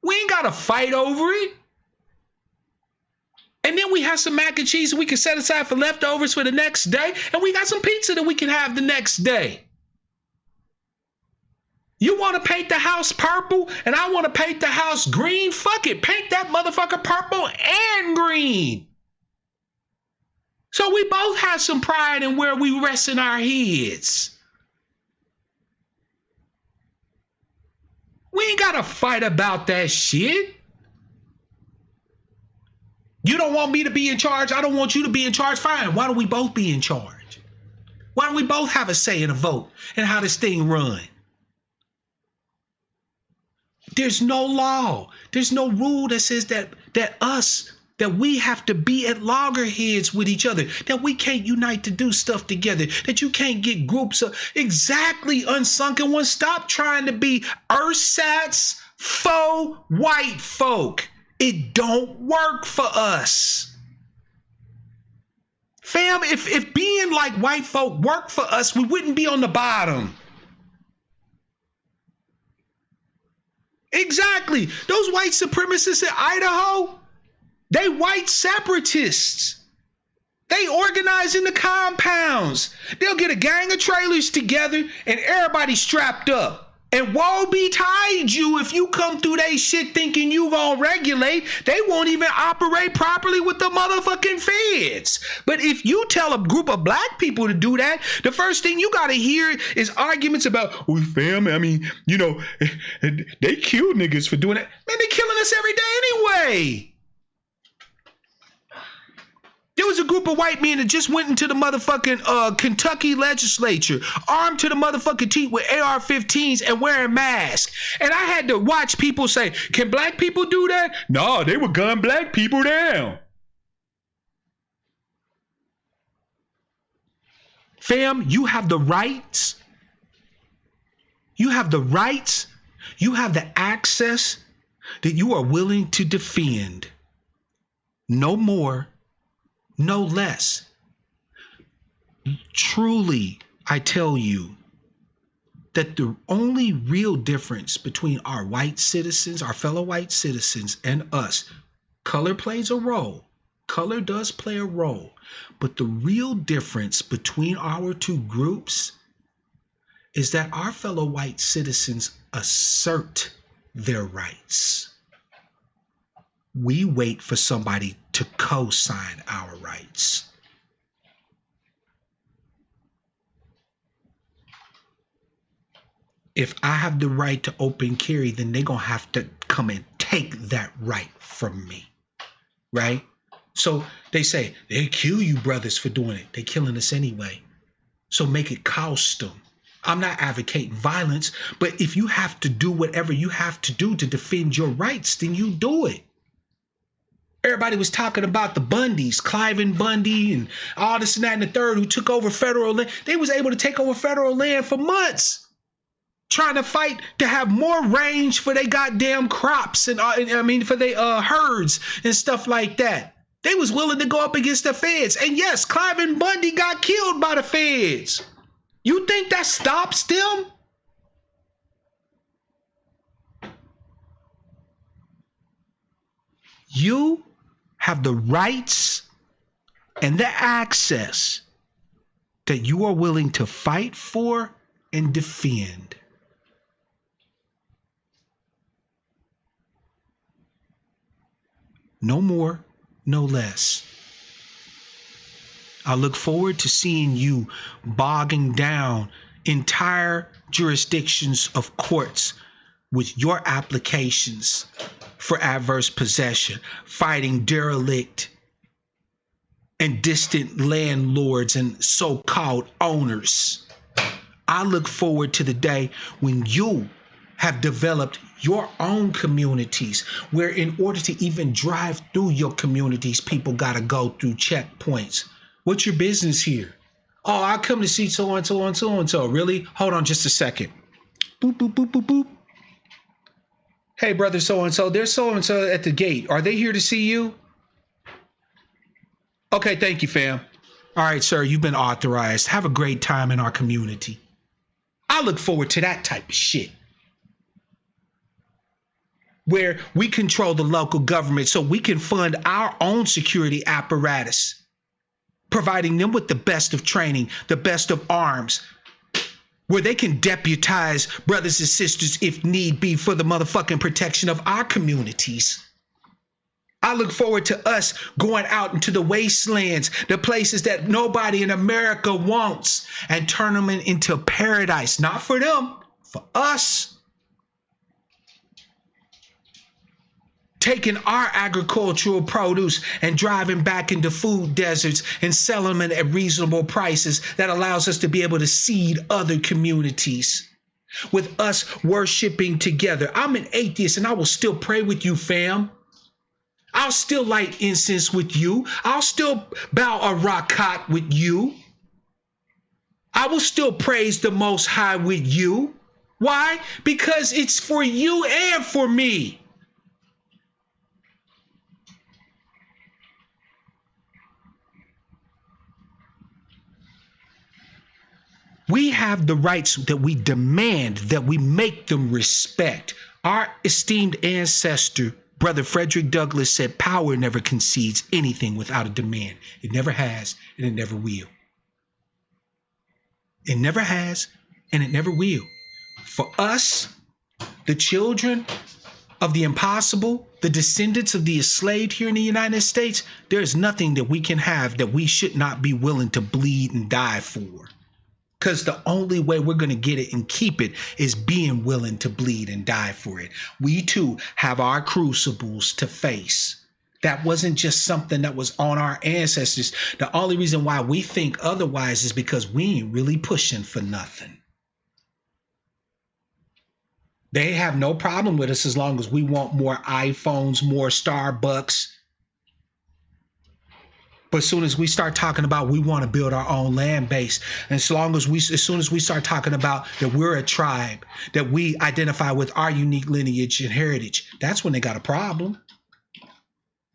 We ain't gotta fight over it. And then we have some mac and cheese we can set aside for leftovers for the next day. And we got some pizza that we can have the next day. You want to paint the house purple and I want to paint the house green? Fuck it. Paint that motherfucker purple and green. So we both have some pride in where we rest in our heads. We ain't got to fight about that shit. You don't want me to be in charge. I don't want you to be in charge. Fine. Why don't we both be in charge? Why don't we both have a say in a vote and how this thing run? There's no law. There's no rule that says that we have to be at loggerheads with each other, that we can't unite to do stuff together, that you can't get groups of exactly unsunken ones. Stop trying to be ersatz faux white folk. It don't work for us. Fam, if being like white folk worked for us, we wouldn't be on the bottom. Exactly. Those white supremacists in Idaho, they white separatists. They organize in the compounds. They'll get a gang of trailers together and everybody strapped up. And woe betide you if you come through they shit thinking you gonna regulate. They won't even operate properly with the motherfucking feds. But if you tell a group of black people to do that, the first thing you gotta hear is arguments about, well, fam, I mean, you know, they kill niggas for doing that. Man, they killing us every day anyway. There was a group of white men that just went into the motherfucking Kentucky legislature, armed to the motherfucking teeth with AR-15s and wearing masks. And I had to watch people say, can black people do that? No, they would gun black people down. Fam, you have the rights. You have the rights. You have the access that you are willing to defend. No more. No less. Truly, I tell you that the only real difference between our white citizens, our fellow white citizens, and us, color plays a role. Color does play a role. But the real difference between our two groups is that our fellow white citizens assert their rights. We wait for somebody to co-sign our rights. If I have the right to open carry, then they're going to have to come and take that right from me, right? So they say, they kill you brothers for doing it. They're killing us anyway. So make it cost them. I'm not advocating violence, but if you have to do whatever you have to do to defend your rights, then you do it. Everybody was talking about the Bundys, Clive and Bundy and all this and that and the third who took over federal land. They was able to take over federal land for months, trying to fight to have more range for their goddamn crops and for their herds and stuff like that. They was willing to go up against the feds. And yes, Clive and Bundy got killed by the feds. You think that stops them? You have the rights and the access that you are willing to fight for and defend. No more, no less. I look forward to seeing you bogging down entire jurisdictions of courts with your applications for adverse possession, fighting derelict and distant landlords and so-called owners. I look forward to the day when you have developed your own communities, where in order to even drive through your communities, people got to go through checkpoints. What's your business here? Oh, I come to see so-and-so and so-and-so. Really? Hold on just a second. Boop, boop, boop, boop, boop. Hey, brother so-and-so, there's so-and-so at the gate. Are they here to see you? Okay, thank you, fam. All right, sir, you've been authorized. Have a great time in our community. I look forward to that type of shit. where we control the local government so we can fund our own security apparatus, providing them with the best of training, the best of arms, where they can deputize brothers and sisters if need be for the motherfucking protection of our communities. I look forward to us going out into the wastelands, the places that nobody in America wants, and turn them into paradise. Not for them, for us. Taking our agricultural produce and driving back into food deserts and selling them at reasonable prices that allows us to be able to seed other communities. With us worshiping together. I'm an atheist and I will still pray with you, fam. I'll still light incense with you. I'll still bow a rakat with you. I will still praise the Most High with you. Why? Because it's for you and for me. We have the rights that we demand that we make them respect. Our esteemed ancestor, Brother Frederick Douglass, said power never concedes anything without a demand. It never has, and it never will. It never has, and it never will. For us, the children of the impossible, the descendants of the enslaved here in the United States, there is nothing that we can have that we should not be willing to bleed and die for. Because the only way we're going to get it and keep it is being willing to bleed and die for it. We too have our crucibles to face. That wasn't just something that was on our ancestors. The only reason why we think otherwise is because we ain't really pushing for nothing. They have no problem with us as long as we want more iPhones, more Starbucks. But as soon as we start talking about we want to build our own land base, and as soon as we start talking about that we're a tribe, that we identify with our unique lineage and heritage, that's when they got a problem.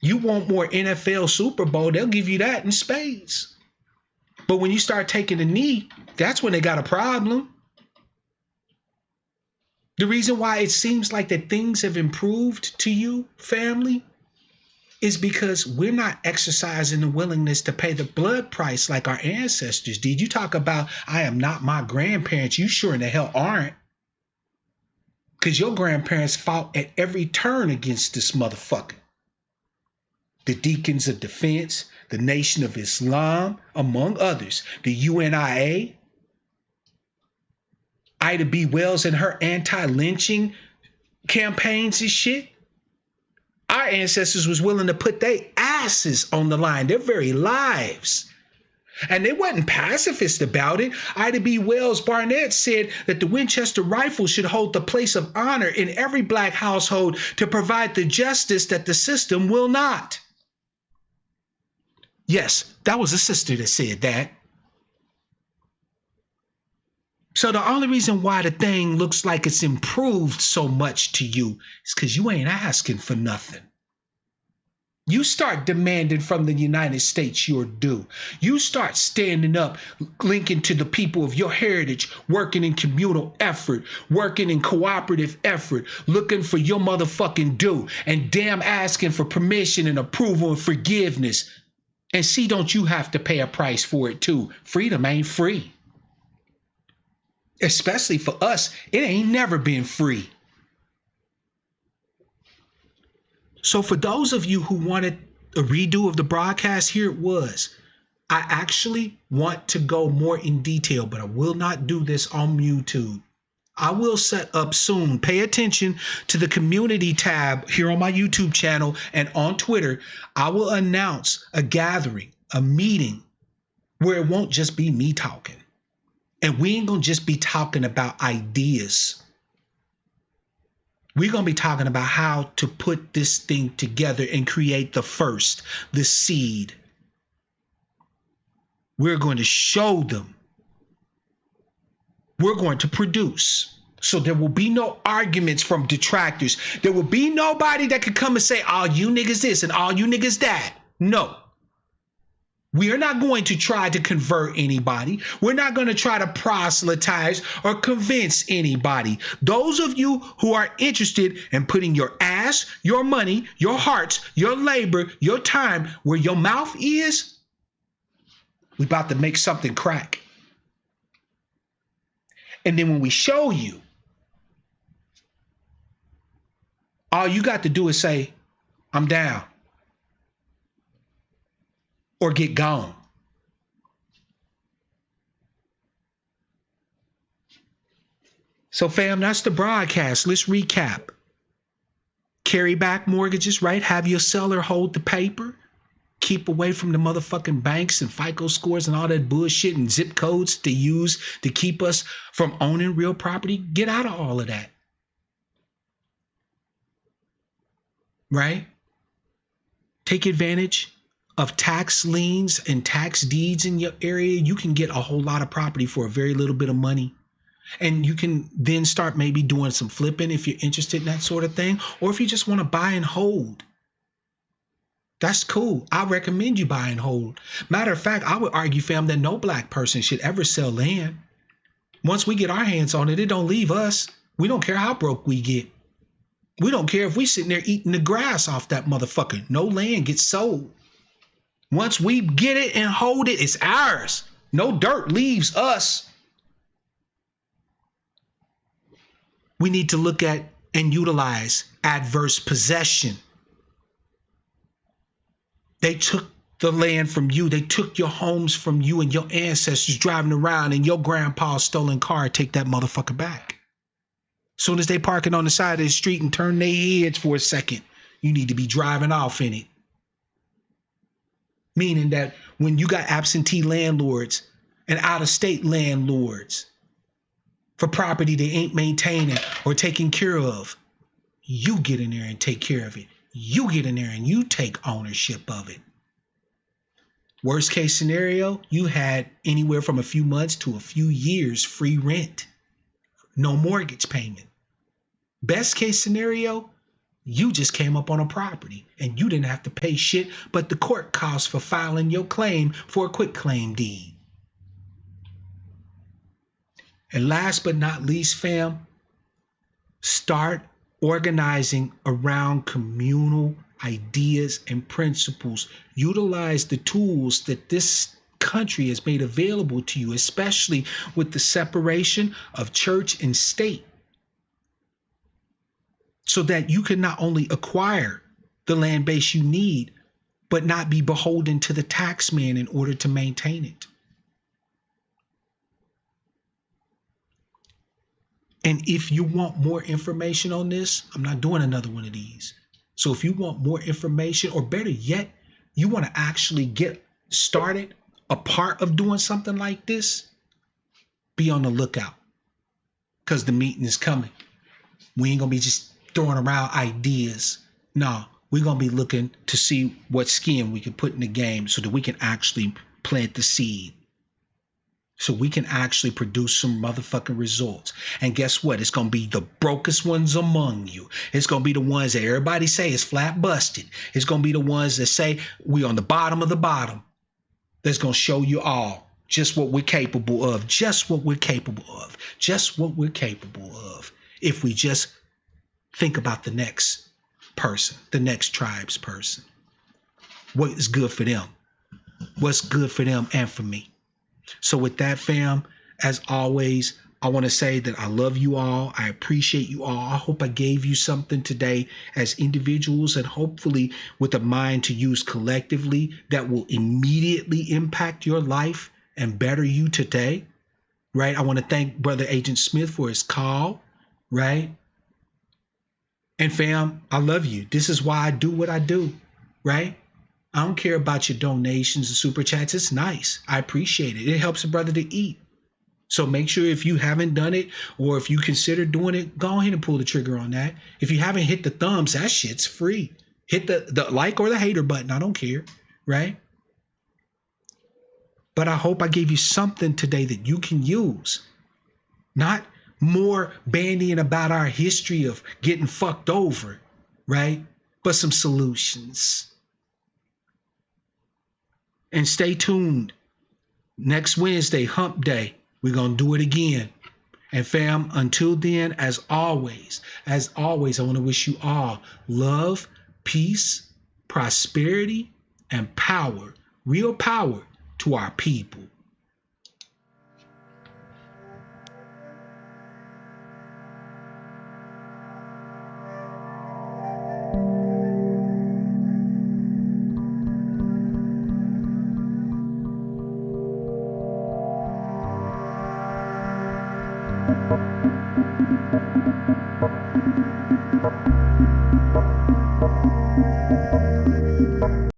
You want more NFL Super Bowl, they'll give you that in spades. But when you start taking a knee, that's when they got a problem. The reason why it seems like that things have improved to you, family, is because we're not exercising the willingness to pay the blood price like our ancestors did. You talk about, I am not my grandparents. You sure in the hell aren't. Because your grandparents fought at every turn against this motherfucker. The Deacons of Defense, the Nation of Islam, among others, the UNIA, Ida B. Wells and her anti-lynching campaigns and shit. Our ancestors was willing to put their asses on the line, their very lives. And they wasn't pacifist about it. Ida B. Wells Barnett said that the Winchester rifle should hold the place of honor in every black household to provide the justice that the system will not. Yes, that was a sister that said that. So the only reason why the thing looks like it's improved so much to you is because you ain't asking for nothing. You start demanding from the United States your due. You start standing up, linking to the people of your heritage, working in communal effort, working in cooperative effort, looking for your motherfucking due, and damn asking for permission and approval and forgiveness. And see, don't you have to pay a price for it too? Freedom ain't free. Especially for us, it ain't never been free. So for those of you who wanted a redo of the broadcast, here it was. I actually want to go more in detail, but I will not do this on YouTube. I will set up soon. Pay attention to the community tab here on my YouTube channel and on Twitter. I will announce a gathering, a meeting where it won't just be me talking. And we ain't gonna just be talking about ideas. We're gonna be talking about how to put this thing together and create the seed. We're going to show them. We're going to produce. So there will be no arguments from detractors. There will be nobody that can come and say, all you niggas this and all you niggas that. No. We are not going to try to convert anybody. We're not going to try to proselytize or convince anybody. Those of you who are interested in putting your ass, your money, your hearts, your labor, your time where your mouth is, we about to make something crack. And then when we show you, all you got to do is say, I'm down, or get gone. So fam, that's the broadcast. Let's recap. Carry back mortgages, right? Have your seller hold the paper. Keep away from the motherfucking banks and FICO scores and all that bullshit and zip codes to use to keep us from owning real property. Get out of all of that. Right? Take advantage of tax liens and tax deeds in your area. You can get a whole lot of property for a very little bit of money. And you can then start maybe doing some flipping if you're interested in that sort of thing. Or if you just want to buy and hold. That's cool. I recommend you buy and hold. Matter of fact, I would argue, fam, that no black person should ever sell land. Once we get our hands on it, it don't leave us. We don't care how broke we get. We don't care if we sitting there eating the grass off that motherfucker. No land gets sold. Once we get it and hold it, it's ours. No dirt leaves us. We need to look at and utilize adverse possession. They took the land from you. They took your homes from you and your ancestors driving around in your grandpa's stolen car. Take that motherfucker back. Soon as they park it on the side of the street and turn their heads for a second, you need to be driving off in it. Meaning that when you got absentee landlords and out-of-state landlords for property they ain't maintaining or taking care of, you get in there and take care of it. You get in there and you take ownership of it. Worst case scenario, you had anywhere from a few months to a few years free rent. No mortgage payment. Best case scenario, you just came up on a property and you didn't have to pay shit but the court costs for filing your claim for a quitclaim deed. And last but not least, fam, start organizing around communal ideas and principles. Utilize the tools that this country has made available to you, especially with the separation of church and state, so that you can not only acquire the land base you need, but not be beholden to the tax man in order to maintain it. And if you want more information on this, I'm not doing another one of these. So if you want more information, or better yet, you want to actually get started, a part of doing something like this, be on the lookout, because the meeting is coming. We ain't going to be just throwing around ideas. No, we're going to be looking to see what skin we can put in the game so that we can actually plant the seed. So we can actually produce some motherfucking results. And guess what? It's going to be the brokest ones among you. It's going to be the ones that everybody say is flat busted. It's going to be the ones that say we on the bottom of the bottom. That's going to show you all just what we're capable of. Just what we're capable of. Just what we're capable of. If we just think about the next person, the next tribe's person. What is good for them? What's good for them and for me? So with that, fam, as always, I want to say that I love you all. I appreciate you all. I hope I gave you something today as individuals, and hopefully with a mind to use collectively that will immediately impact your life and better you today, right? I want to thank Brother Agent Smith for his call, right? And fam, I love you. This is why I do what I do, right? I don't care about your donations and super chats. It's nice. I appreciate it. It helps a brother to eat. So make sure if you haven't done it, or if you consider doing it, go ahead and pull the trigger on that. If you haven't hit the thumbs, that shit's free. Hit the like or the hater button. I don't care, right? But I hope I gave you something today that you can use. Not more bandying about our history of getting fucked over, right? But some solutions. And stay tuned. Next Wednesday, hump day, we're going to do it again. And fam, until then, as always, I want to wish you all love, peace, prosperity, and power, real power to our people.